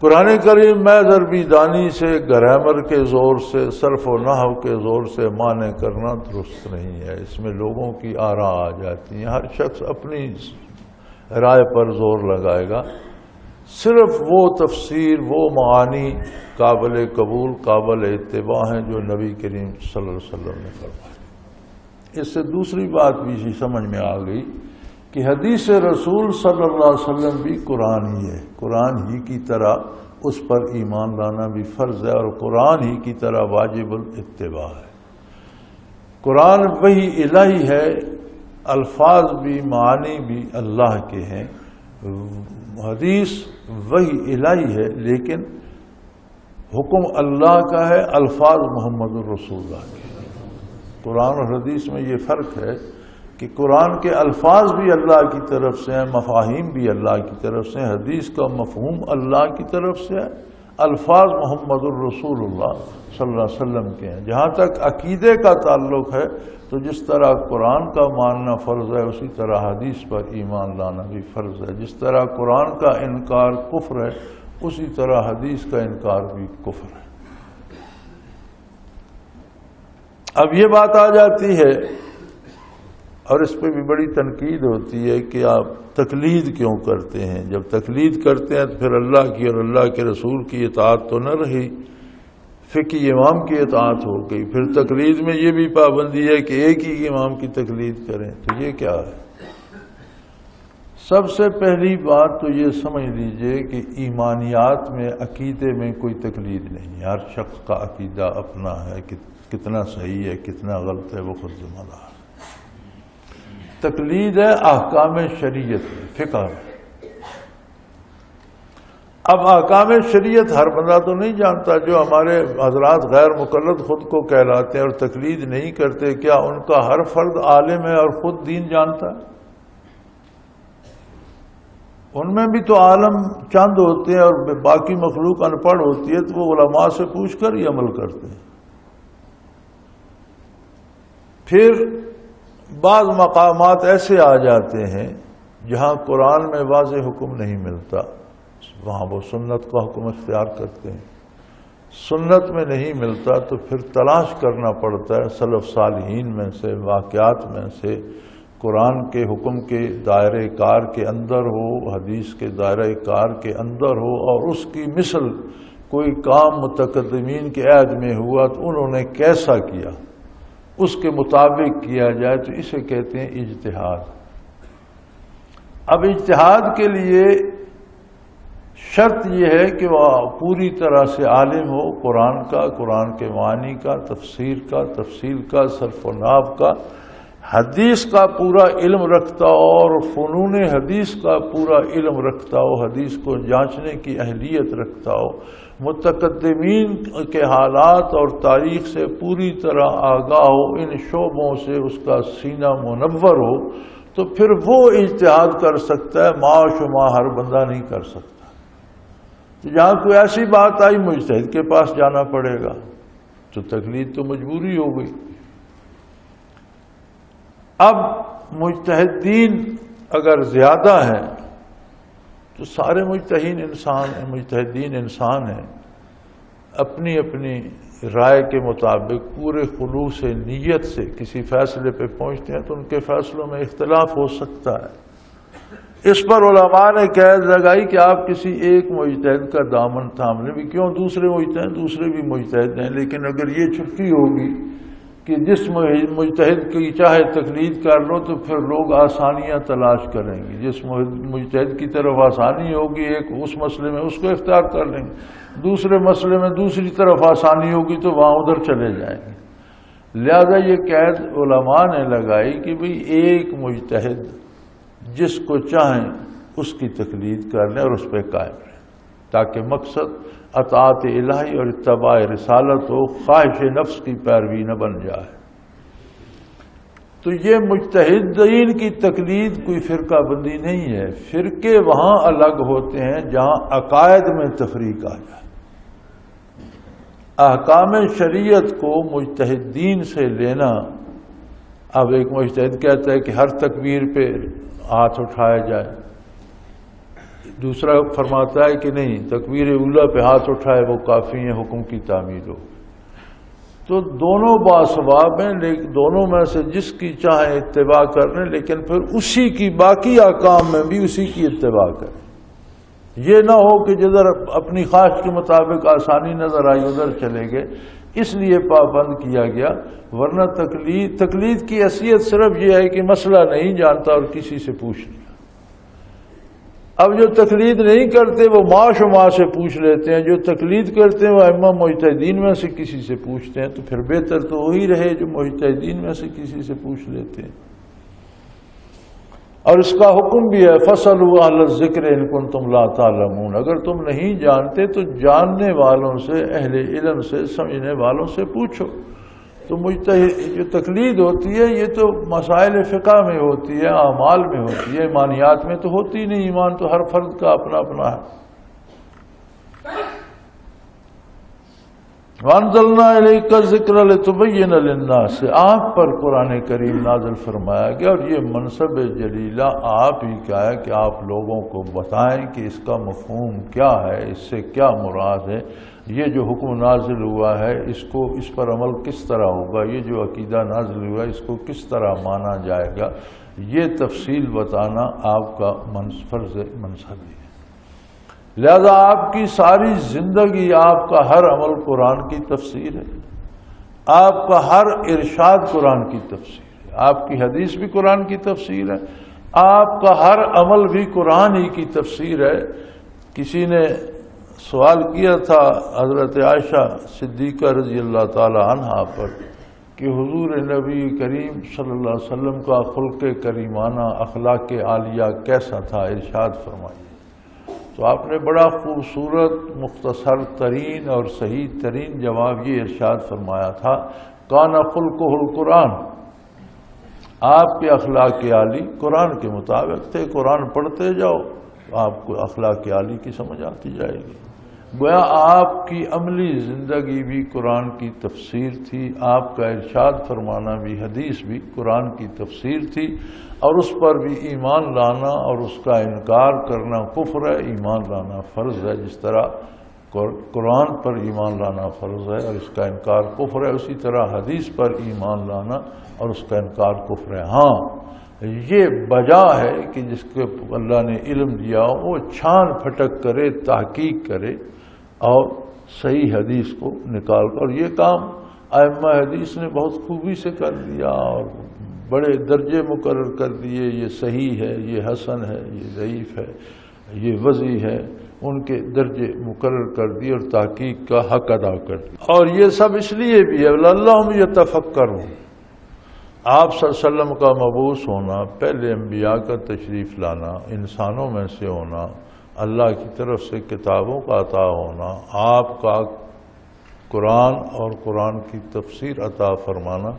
قرآن کریم میں عربی دانی سے، گرامر کے زور سے، صرف و نحو کے زور سے معنی کرنا درست نہیں ہے، اس میں لوگوں کی آراء آ جاتی ہیں، ہر شخص اپنی رائے پر زور لگائے گا۔ صرف وہ تفسیر، وہ معانی قابل قبول، قابل اتباع ہیں جو نبی کریم صلی اللہ علیہ وسلم نے فرمایا۔ اس سے دوسری بات بھی سمجھ میں آ گئی کہ حدیث رسول صلی اللہ علیہ وسلم بھی قرآن ہی ہے، قرآن ہی کی طرح اس پر ایمان لانا بھی فرض ہے اور قرآن ہی کی طرح واجب الاتباع ہے۔ قرآن وحی الہی ہے، الفاظ بھی معانی بھی اللہ کے ہیں، حدیث وحی الہی ہے لیکن حکم اللہ کا ہے، الفاظ محمد الرسول اللہ کے ہیں۔ قرآن اور حدیث میں یہ فرق ہے کہ قرآن کے الفاظ بھی اللہ کی طرف سے ہیں، مفاہیم بھی اللہ کی طرف سے ہیں، حدیث کا مفہوم اللہ کی طرف سے ہے، الفاظ محمد الرسول اللہ صلی اللہ علیہ وسلم کے ہیں۔ جہاں تک عقیدے کا تعلق ہے تو جس طرح قرآن کا ماننا فرض ہے اسی طرح حدیث پر ایمان لانا بھی فرض ہے، جس طرح قرآن کا انکار کفر ہے اسی طرح حدیث کا انکار بھی کفر ہے۔ اب یہ بات آ جاتی ہے اور اس پہ بھی بڑی تنقید ہوتی ہے کہ آپ تقلید کیوں کرتے ہیں؟ جب تقلید کرتے ہیں تو پھر اللہ کی اور اللہ کے رسول کی اطاعت تو نہ رہی، فقی امام کی اطاعت ہو گئی، پھر تقلید میں یہ بھی پابندی ہے کہ ایک ہی امام کی تقلید کریں، تو یہ کیا ہے؟ سب سے پہلی بات تو یہ سمجھ لیجئے کہ ایمانیات میں عقیدے میں کوئی تقلید نہیں ہے. ہر شخص کا عقیدہ اپنا ہے کہ کتنا صحیح ہے کتنا غلط ہے وہ خود ذمہ دار ہے. تقلید ہے احکام شریعت میں، فقہ میں. اب احکام شریعت ہر بندہ تو نہیں جانتا. جو ہمارے حضرات غیر مقلد خود کو کہلاتے ہیں اور تقلید نہیں کرتے، کیا ان کا ہر فرد عالم ہے اور خود دین جانتا ہے؟ ان میں بھی تو عالم چند ہوتے ہیں اور باقی مخلوق ان پڑھ ہوتی ہے، تو وہ علماء سے پوچھ کر ہی عمل کرتے ہیں. پھر بعض مقامات ایسے آ جاتے ہیں جہاں قرآن میں واضح حکم نہیں ملتا، وہاں وہ سنت کا حکم اختیار کرتے ہیں. سنت میں نہیں ملتا تو پھر تلاش کرنا پڑتا ہے سلف صالحین میں سے، واقعات میں سے، قرآن کے حکم کے دائرہ کار کے اندر ہو، حدیث کے دائرہ کار کے اندر ہو، اور اس کی مثل کوئی کام متقدمین کے عہد میں ہوا تو انہوں نے کیسا کیا اس کے مطابق کیا جائے، تو اسے کہتے ہیں اجتہاد. اب اجتہاد کے لیے شرط یہ ہے کہ وہ پوری طرح سے عالم ہو قرآن کا، قرآن کے معنی کا، تفسیر کا، تفصیل کا، صرف و نحو کا، حدیث کا پورا علم رکھتا ہو اور فنون حدیث کا پورا علم رکھتا ہو، حدیث کو جانچنے کی اہلیت رکھتا ہو، متقدمین کے حالات اور تاریخ سے پوری طرح آگاہ ہو، ان شعبوں سے اس کا سینہ منور ہو، تو پھر وہ اجتہاد کر سکتا ہے. ما شما ہر بندہ نہیں کر سکتا. جہاں کوئی ایسی بات آئی مجتہد کے پاس جانا پڑے گا، تو تقلید تو مجبوری ہو گئی. اب مجتہدین اگر زیادہ ہیں تو سارے مجتہدین انسان ہیں، اپنی اپنی رائے کے مطابق پورے خلوص نیت سے کسی فیصلے پہ پہنچتے ہیں، تو ان کے فیصلوں میں اختلاف ہو سکتا ہے. اس پر علماء نے قید لگائی کہ آپ کسی ایک مجتہد کا دامن تھام لیں. بھی کیوں؟ دوسرے بھی مجتہد ہیں، لیکن اگر یہ چھٹی ہوگی کہ جس مجتہد کی چاہے تقلید کر لو تو پھر لوگ آسانیاں تلاش کریں گے. جس مجتہد کی طرف آسانی ہوگی ایک اس مسئلے میں اس کو اختیار کر لیں گے، دوسرے مسئلے میں دوسری طرف آسانی ہوگی تو وہاں ادھر چلے جائیں گے. لہذا یہ قید علماء نے لگائی کہ بھئی ایک مجتہد جس کو چاہیں اس کی تقلید کر لیں اور اس پہ قائم رہیں، تاکہ مقصد اطاعت الہی اور اتباع رسالت ہو، خواہش نفس کی پیروی نہ بن جائے. تو یہ مجتہدین کی تقلید کوئی فرقہ بندی نہیں ہے. فرقے وہاں الگ ہوتے ہیں جہاں عقائد میں تفریق آ جائے. احکام شریعت کو مجتہدین سے لینا، اب ایک مجتہد کہتا ہے کہ ہر تکبیر پہ ہاتھ اٹھایا جائے، دوسرا فرماتا ہے کہ نہیں، تکبیر اولیٰ پہ ہاتھ اٹھائے وہ کافی ہیں، حکم کی تعمیل ہو. تو دونوں باثواب ہیں، لیکن دونوں میں سے جس کی چاہیں اتباع کرنے، لیکن پھر اسی کی باقی احکام میں بھی اسی کی اتباع کریں. یہ نہ ہو کہ جدھر اپنی خواہش کے مطابق آسانی نظر آئی ادھر چلے گئے. اس لیے پابند کیا گیا. ورنہ تقلید کی حیثیت صرف یہ ہے کہ مسئلہ نہیں جانتا اور کسی سے پوچھ لیا. اب جو تقلید نہیں کرتے وہ ما شما سے پوچھ لیتے ہیں، جو تقلید کرتے ہیں وہ ائمہ مجتہدین میں سے کسی سے پوچھتے ہیں. تو پھر بہتر تو وہی رہے جو مجتہدین میں سے کسی سے پوچھ لیتے ہیں. اور اس کا حکم بھی ہے فَاسْأَلُوا أَهْلَ الذِّكْرِ إِن كُنتُمْ لَا تَعْلَمُونَ. اگر تم نہیں جانتے تو جاننے والوں سے، اہل علم سے، سمجھنے والوں سے پوچھو. تو مجتہد جو تقلید ہوتی ہے یہ تو مسائل فقہ میں ہوتی ہے، اعمال میں ہوتی ہے، ایمانیات میں تو ہوتی نہیں. ایمان تو ہر فرد کا اپنا اپنا ہے. وَأَنزَلْنَا إِلَيْكَ الذِّكْرَ لِتُبَيِّنَ لِلنَّاسِ. آپ پر قرآن کریم نازل فرمایا گیا، اور یہ منصب جلیلہ آپ ہی کا ہے کہ آپ لوگوں کو بتائیں کہ اس کا مفہوم کیا ہے، اس سے کیا مراد ہے، یہ جو حکم نازل ہوا ہے اس پر عمل کس طرح ہوگا، یہ جو عقیدہ نازل ہوا ہے اس کو کس طرح مانا جائے گا. یہ تفصیل بتانا آپ کا فرض منصب ہے. لہذا آپ کی ساری زندگی، آپ کا ہر عمل قرآن کی تفسیر ہے، آپ کا ہر ارشاد قرآن کی تفسیر ہے، آپ کی حدیث بھی قرآن کی تفسیر ہے. آپ کا ہر عمل بھی قرآن ہی کی تفسیر ہے۔ کسی نے سوال کیا تھا حضرت عائشہ صدیقہ رضی اللہ تعالی عنہا پر کہ حضور نبی کریم صلی اللہ علیہ وسلم کا خلق کریمانہ اخلاق عالیہ کیسا تھا، ارشاد فرمائیے۔ تو آپ نے بڑا خوبصورت مختصر ترین اور صحیح ترین جواب یہ ارشاد فرمایا تھا، کان خلقہ القرآن، آپ کے اخلاق عالی قرآن کے مطابق تھے۔ قرآن پڑھتے جاؤ آپ کو اخلاق عالی کی سمجھ آتی جائے گی۔ گویا آپ کی عملی زندگی بھی قرآن کی تفسیر تھی، آپ کا ارشاد فرمانا بھی، حدیث بھی قرآن کی تفسیر تھی، اور اس پر بھی ایمان لانا اور اس کا انکار کرنا کفر ہے، ایمان لانا فرض ہے۔ جس طرح قرآن پر ایمان لانا فرض ہے اور اس کا انکار کفر ہے، اسی طرح حدیث پر ایمان لانا اور اس کا انکار کفر ہے۔ ہاں یہ بجا ہے کہ جس کو اللہ نے علم دیا وہ چھان پھٹک کرے، تحقیق کرے اور صحیح حدیث کو نکال کر، اور یہ کام ائمہ حدیث نے بہت خوبی سے کر دیا اور بڑے درجے مقرر کر دیے، یہ صحیح ہے، یہ حسن ہے، یہ ضعیف ہے، یہ وضعی ہے، ان کے درجے مقرر کر دیے اور تحقیق کا حق ادا کر دیا۔ اور یہ سب اس لیے بھی ہے لعلہم یتفکرون، آپ صلی اللہ علیہ وسلم کا مبعوث ہونا، پہلے انبیاء کا تشریف لانا، انسانوں میں سے ہونا، اللہ کی طرف سے کتابوں کا عطا ہونا، آپ کا قرآن اور قرآن کی تفسیر عطا فرمانا،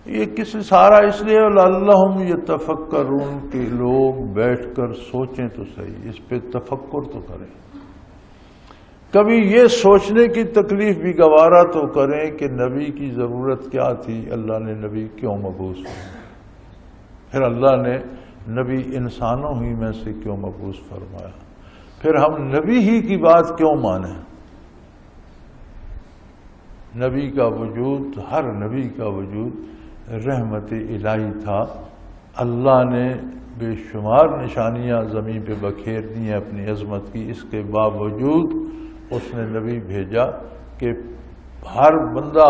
یہ کسی سارا اس لیے لعلہم یتفکرون کہ لوگ بیٹھ کر سوچیں تو صحیح، اس پہ تفکر تو کریں، کبھی یہ سوچنے کی تکلیف بھی گوارا تو کریں کہ نبی کی ضرورت کیا تھی، اللہ نے نبی کیوں مبعوث فرمایا، پھر اللہ نے نبی انسانوں ہی میں سے کیوں مبعوث فرمایا، پھر ہم نبی ہی کی بات کیوں مانیں۔ نبی کا وجود، ہر نبی کا وجود رحمت الہی تھا، اللہ نے بے شمار نشانیاں زمین پہ بکھیر دی ہیں اپنی عظمت کی، اس کے باوجود اس نے نبی بھیجا کہ ہر بندہ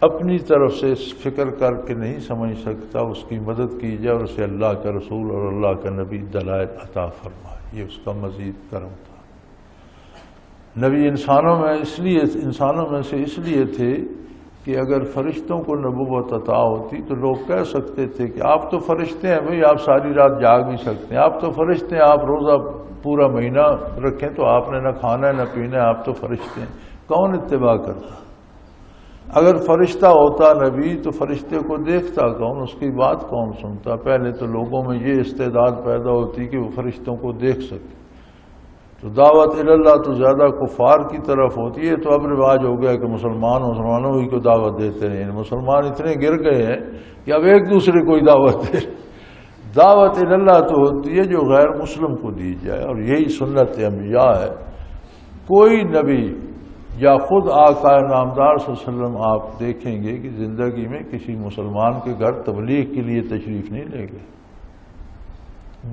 اپنی طرف سے فکر کر کے نہیں سمجھ سکتا، اس کی مدد کی جائے اور اسے اللہ کا رسول اور اللہ کا نبی دلائل عطا فرمائے، یہ اس کا مزید کرم تھا۔ نبی انسانوں میں سے اس لیے تھے کہ اگر فرشتوں کو نبوت عطا ہوتی تو لوگ کہہ سکتے تھے کہ آپ تو فرشتے ہیں بھئی، آپ ساری رات جاگ بھی سکتے ہیں، آپ تو فرشتے ہیں، آپ روزہ پورا مہینہ رکھیں تو آپ نے نہ کھانا ہے نہ پینا ہے، آپ تو فرشتے ہیں، کون اتباع کرتا؟ اگر فرشتہ ہوتا نبی تو فرشتے کو دیکھتا کون، اس کی بات کون سنتا؟ پہلے تو لوگوں میں یہ استعداد پیدا ہوتی کہ وہ فرشتوں کو دیکھ سکے، تو دعوت اللہ تو زیادہ کفار کی طرف ہوتی ہے، تو اب رواج ہو گیا کہ مسلمانوں ہی کو دعوت دیتے ہیں، مسلمان اتنے گر گئے ہیں کہ اب ایک دوسرے کو ہی دعوت دے۔ دعوت اللہ تو ہوتی ہے جو غیر مسلم کو دی جائے، اور یہی سنت انبیاء ہے۔ کوئی نبی یا خود آقا نامدار صلی اللہ علیہ وسلم آپ دیکھیں گے کہ زندگی میں کسی مسلمان کے گھر تبلیغ کے لیے تشریف نہیں لے گئے۔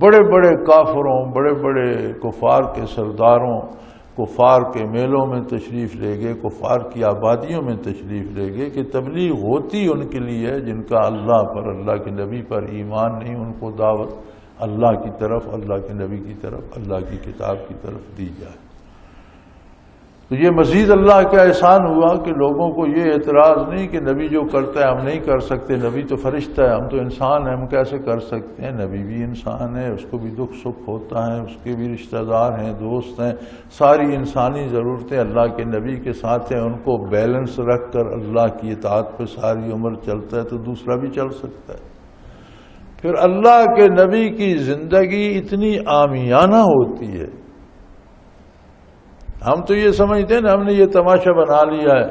بڑے بڑے کافروں، بڑے بڑے کفار کے سرداروں، کفار کے میلوں میں تشریف لے گئے، کفار کی آبادیوں میں تشریف لے گئے کہ تبلیغ ہوتی ان کے لیے جن کا اللہ پر، اللہ کے نبی پر ایمان نہیں، ان کو دعوت اللہ کی طرف، اللہ کے نبی کی طرف، اللہ کی کتاب کی طرف دی جائے۔ تو یہ مزید اللہ کا احسان ہوا کہ لوگوں کو یہ اعتراض نہیں کہ نبی جو کرتا ہے ہم نہیں کر سکتے، نبی تو فرشتہ ہے، ہم تو انسان ہیں، ہم کیسے کر سکتے ہیں؟ نبی بھی انسان ہے، اس کو بھی دکھ سکھ ہوتا ہے، اس کے بھی رشتہ دار ہیں، دوست ہیں، ساری انسانی ضرورتیں اللہ کے نبی کے ساتھ ہیں، ان کو بیلنس رکھ کر اللہ کی اطاعت پہ ساری عمر چلتا ہے تو دوسرا بھی چل سکتا ہے۔ پھر اللہ کے نبی کی زندگی اتنی عامیانہ ہوتی ہے، ہم تو یہ سمجھتے ہیں نا، ہم نے یہ تماشا بنا لیا ہے،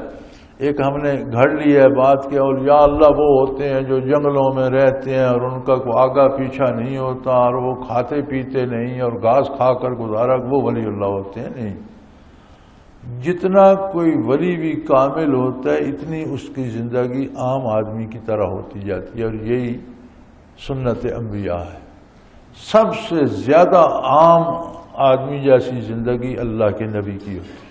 ایک ہم نے گھڑ لیا ہے بات کہ اولیاء اللہ وہ ہوتے ہیں جو جنگلوں میں رہتے ہیں اور ان کا کوئی آگا پیچھا نہیں ہوتا اور وہ کھاتے پیتے نہیں اور گھاس کھا کر گزارا، وہ ولی اللہ ہوتے ہیں۔ نہیں، جتنا کوئی ولی بھی کامل ہوتا ہے اتنی اس کی زندگی عام آدمی کی طرح ہوتی جاتی ہے، اور یہی سنت انبیاء ہے۔ سب سے زیادہ عام آدمی جیسی زندگی اللہ کے نبی کی ہوتی ہے۔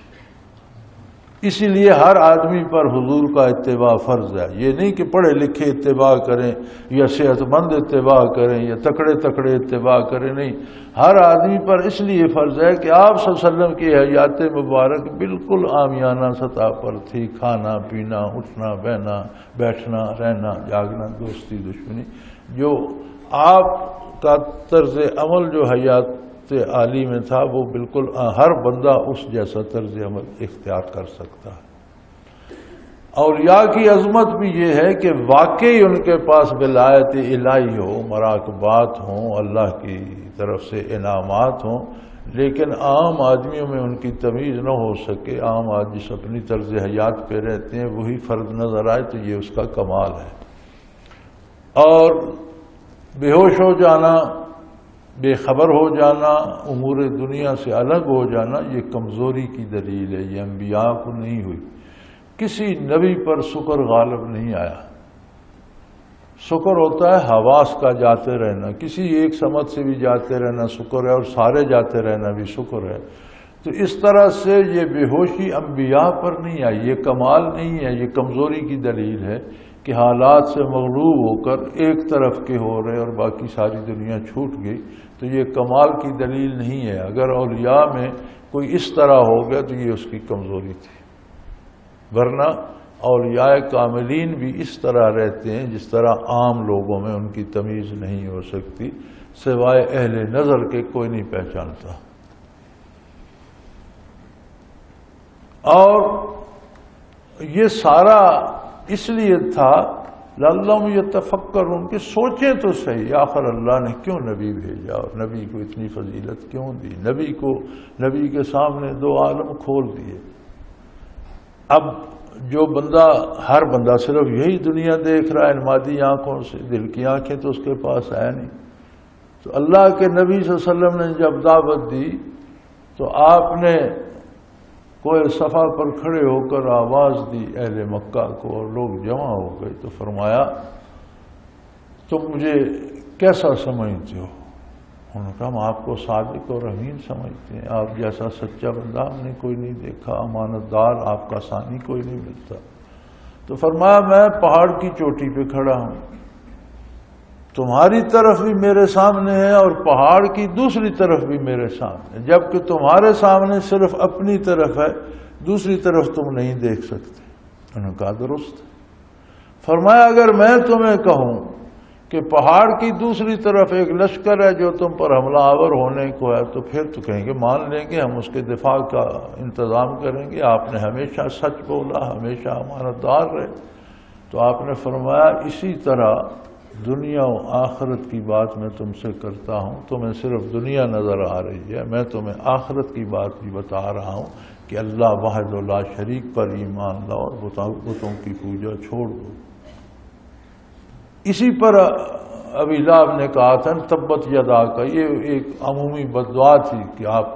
اسی لیے ہر آدمی پر حضور کا اتباع فرض ہے. یہ نہیں کہ پڑھے لکھے اتباع کریں یا صحت مند اتباع کریں یا تکڑے تکڑے اتباع کریں، نہیں. ہر آدمی پر اس لیے فرض ہے کہ آپ صلی اللہ علیہ وسلم کی حیات مبارک بالکل عامیانہ سطح پر تھی. کھانا پینا، اٹھنا بیٹھنا، بیٹھنا رہنا، جاگنا، دوستی دشمنی، جو آپ کا طرز عمل جو حیات عالی میں تھا وہ بالکل ہر بندہ اس جیسا طرز عمل اختیار کر سکتا ہے. اولیاء کی عظمت بھی یہ ہے کہ واقعی ان کے پاس ولایت الہی ہو، مراقبات ہوں، اللہ کی طرف سے انعامات ہوں، لیکن عام آدمیوں میں ان کی تمیز نہ ہو سکے. عام آدمی جس اپنی طرز حیات پہ رہتے ہیں وہی فرد نظر آئے تو یہ اس کا کمال ہے. اور بے ہوش ہو جانا، بے خبر ہو جانا، امور دنیا سے الگ ہو جانا، یہ کمزوری کی دلیل ہے. یہ انبیاء کو نہیں ہوئی. کسی نبی پر شکر غالب نہیں آیا. شکر ہوتا ہے حواس کا جاتے رہنا، کسی ایک سمت سے بھی جاتے رہنا شکر ہے، اور سارے جاتے رہنا بھی شکر ہے. تو اس طرح سے یہ بے ہوشی انبیاء پر نہیں آئی. یہ کمال نہیں ہے، یہ کمزوری کی دلیل ہے کہ حالات سے مغلوب ہو کر ایک طرف کے ہو رہے اور باقی ساری دنیا چھوٹ گئی. تو یہ کمال کی دلیل نہیں ہے. اگر اولیاء میں کوئی اس طرح ہو گیا تو یہ اس کی کمزوری تھی، ورنہ اولیاء کاملین بھی اس طرح رہتے ہیں جس طرح عام لوگوں میں ان کی تمیز نہیں ہو سکتی، سوائے اہل نظر کے کوئی نہیں پہچانتا. اور یہ سارا اس لیے تھا لعلہم یتفکرون کہ سوچیں تو صحیح، آخر اللہ نے کیوں نبی بھیجا اور نبی کو اتنی فضیلت کیوں دی، نبی کے سامنے دو عالم کھول دیے. اب جو بندہ، ہر بندہ صرف یہی دنیا دیکھ رہا ہے مادی آنکھوں سے، دل کی آنکھیں تو اس کے پاس ہے نہیں. تو اللہ کے نبی صلی اللہ علیہ وسلم نے جب دعوت دی تو آپ نے کوئی صفا پر کھڑے ہو کر آواز دی اہل مکہ کو، اور لوگ جمع ہو گئے. تو فرمایا تم مجھے کیسا سمجھتے ہو؟ انہوں نے کہا ہم آپ کو صادق اور امین سمجھتے ہیں، آپ جیسا سچا بندہ ہم نے کوئی نہیں دیکھا، امانت دار آپ کا ثانی کوئی نہیں ملتا. تو فرمایا میں پہاڑ کی چوٹی پہ کھڑا ہوں، تمہاری طرف بھی میرے سامنے ہے اور پہاڑ کی دوسری طرف بھی میرے سامنے، جبکہ تمہارے سامنے صرف اپنی طرف ہے، دوسری طرف تم نہیں دیکھ سکتے. انہوں نے کہا درست. فرمایا اگر میں تمہیں کہوں کہ پہاڑ کی دوسری طرف ایک لشکر ہے جو تم پر حملہ آور ہونے کو ہے، تو پھر تو کہیں گے مان لیں گے، ہم اس کے دفاع کا انتظام کریں گے، آپ نے ہمیشہ سچ بولا، ہمیشہ امانت دار رہے. تو آپ نے فرمایا اسی طرح دنیا و آخرت کی بات میں تم سے کرتا ہوں. تمہیں صرف دنیا نظر آ رہی ہے، میں تمہیں آخرت کی بات بھی بتا رہا ہوں کہ اللہ واحد و لا شریک پر ایمان لاؤ اور بتوں کی پوجا چھوڑ دو. اسی پر ابی لہب نے کہا تھا تبت یدا کا، یہ ایک عمومی بددعا تھی کہ آپ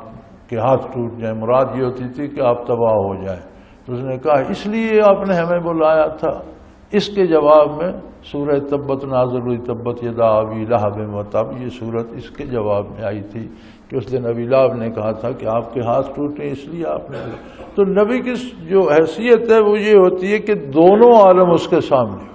کے ہاتھ ٹوٹ جائیں، مراد یہ ہوتی تھی کہ آپ تباہ ہو جائیں. تو اس نے کہا اس لیے آپ نے ہمیں بلایا تھا. اس کے جواب میں سورہ تبت نازل ہوئی، تبت یدا ابی لہب وتب. یہ صورت اس کے جواب میں آئی تھی کہ اس دن ابی لہب نے کہا تھا کہ آپ کے ہاتھ ٹوٹے اس لیے آپ نے. تو نبی کی جو حیثیت ہے وہ یہ ہوتی ہے کہ دونوں عالم اس کے سامنے.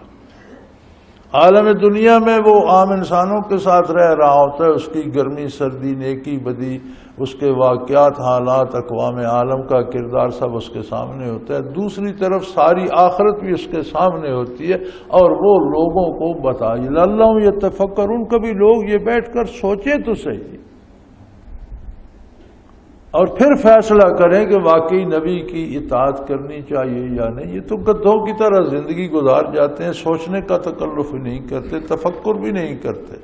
عالم دنیا میں وہ عام انسانوں کے ساتھ رہ رہا ہوتا ہے، اس کی گرمی سردی، نیکی بدی، اس کے واقعات، حالات، اقوام عالم کا کردار سب اس کے سامنے ہوتا ہے. دوسری طرف ساری آخرت بھی اس کے سامنے ہوتی ہے اور وہ لوگوں کو بتائے. لعلہم یتفکرون، کبھی لوگ یہ بیٹھ کر سوچیں تو صحیح اور پھر فیصلہ کریں کہ واقعی نبی کی اطاعت کرنی چاہیے یا نہیں. یہ تو گدھوں کی طرح زندگی گزار جاتے ہیں، سوچنے کا تکلف نہیں کرتے، تفکر بھی نہیں کرتے.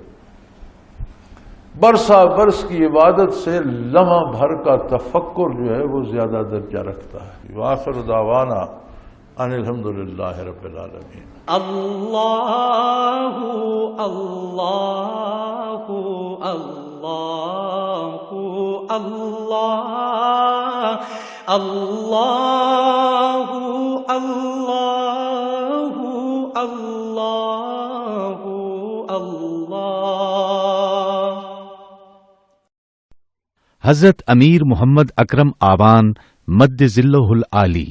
برسا برس کی عبادت سے لمحہ بھر کا تفکر جو ہے وہ زیادہ درجہ رکھتا ہے. وآخر دعوانا ان الحمدللہ رب العالمین. اللہ اللہ اللہ اللہ اللہ اللہ اللہ اللہ. حضرت امیر محمد اکرم آوان مد ذلہ العالی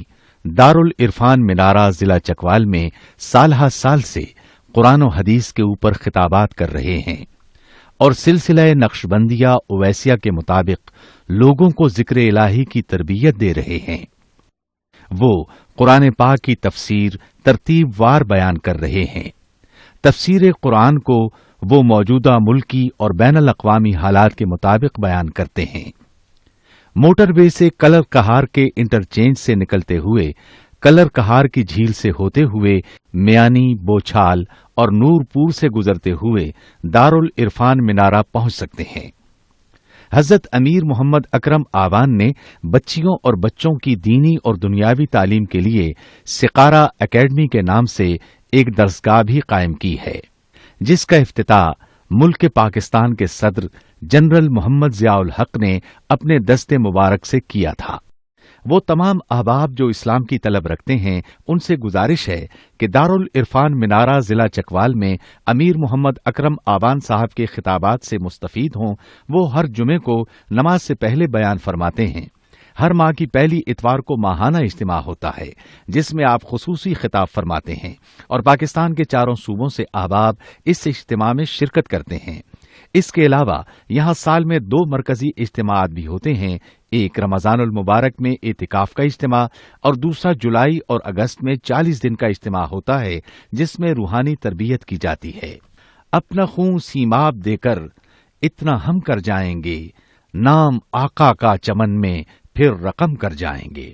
دارل عرفان منارہ ضلع چکوال میں سالہ سال سے قرآن و حدیث کے اوپر خطابات کر رہے ہیں اور سلسلہ نقشبندیہ اویسیہ کے مطابق لوگوں کو ذکر الہی کی تربیت دے رہے ہیں۔ وہ قرآن پاک کی تفسیر ترتیب وار بیان کر رہے ہیں۔ تفسیر قرآن کو وہ موجودہ ملکی اور بین الاقوامی حالات کے مطابق بیان کرتے ہیں۔ موٹر وے سے کلر کہار کے انٹرچینج سے نکلتے ہوئے کلر کہار کی جھیل سے ہوتے ہوئے میانی، بوچھال اور نورپور سے گزرتے ہوئے دارالعرفان منارہ پہنچ سکتے ہیں۔ حضرت امیر محمد اکرم آوان نے بچیوں اور بچوں کی دینی اور دنیاوی تعلیم کے لیے سقارہ اکیڈمی کے نام سے ایک درسگاہ بھی قائم کی ہے، جس کا افتتاح ملک پاکستان کے صدر جنرل محمد ضیاء الحق نے اپنے دست مبارک سے کیا تھا۔ وہ تمام احباب جو اسلام کی طلب رکھتے ہیں ان سے گزارش ہے کہ دارالعرفان منارہ ضلع چکوال میں امیر محمد اکرم آوان صاحب کے خطابات سے مستفید ہوں۔ وہ ہر جمعے کو نماز سے پہلے بیان فرماتے ہیں۔ ہر ماہ کی پہلی اتوار کو ماہانہ اجتماع ہوتا ہے جس میں آپ خصوصی خطاب فرماتے ہیں اور پاکستان کے چاروں صوبوں سے احباب اس اجتماع میں شرکت کرتے ہیں۔ اس کے علاوہ یہاں سال میں 2 مرکزی اجتماعات بھی ہوتے ہیں، ایک رمضان المبارک میں اعتکاف کا اجتماع اور دوسرا جولائی اور اگست میں 40 دن کا اجتماع ہوتا ہے جس میں روحانی تربیت کی جاتی ہے۔ اپنا خون سیماب دے کر اتنا ہم کر جائیں گے، نام آقا کا چمن میں پھر رقم کر جائیں گے۔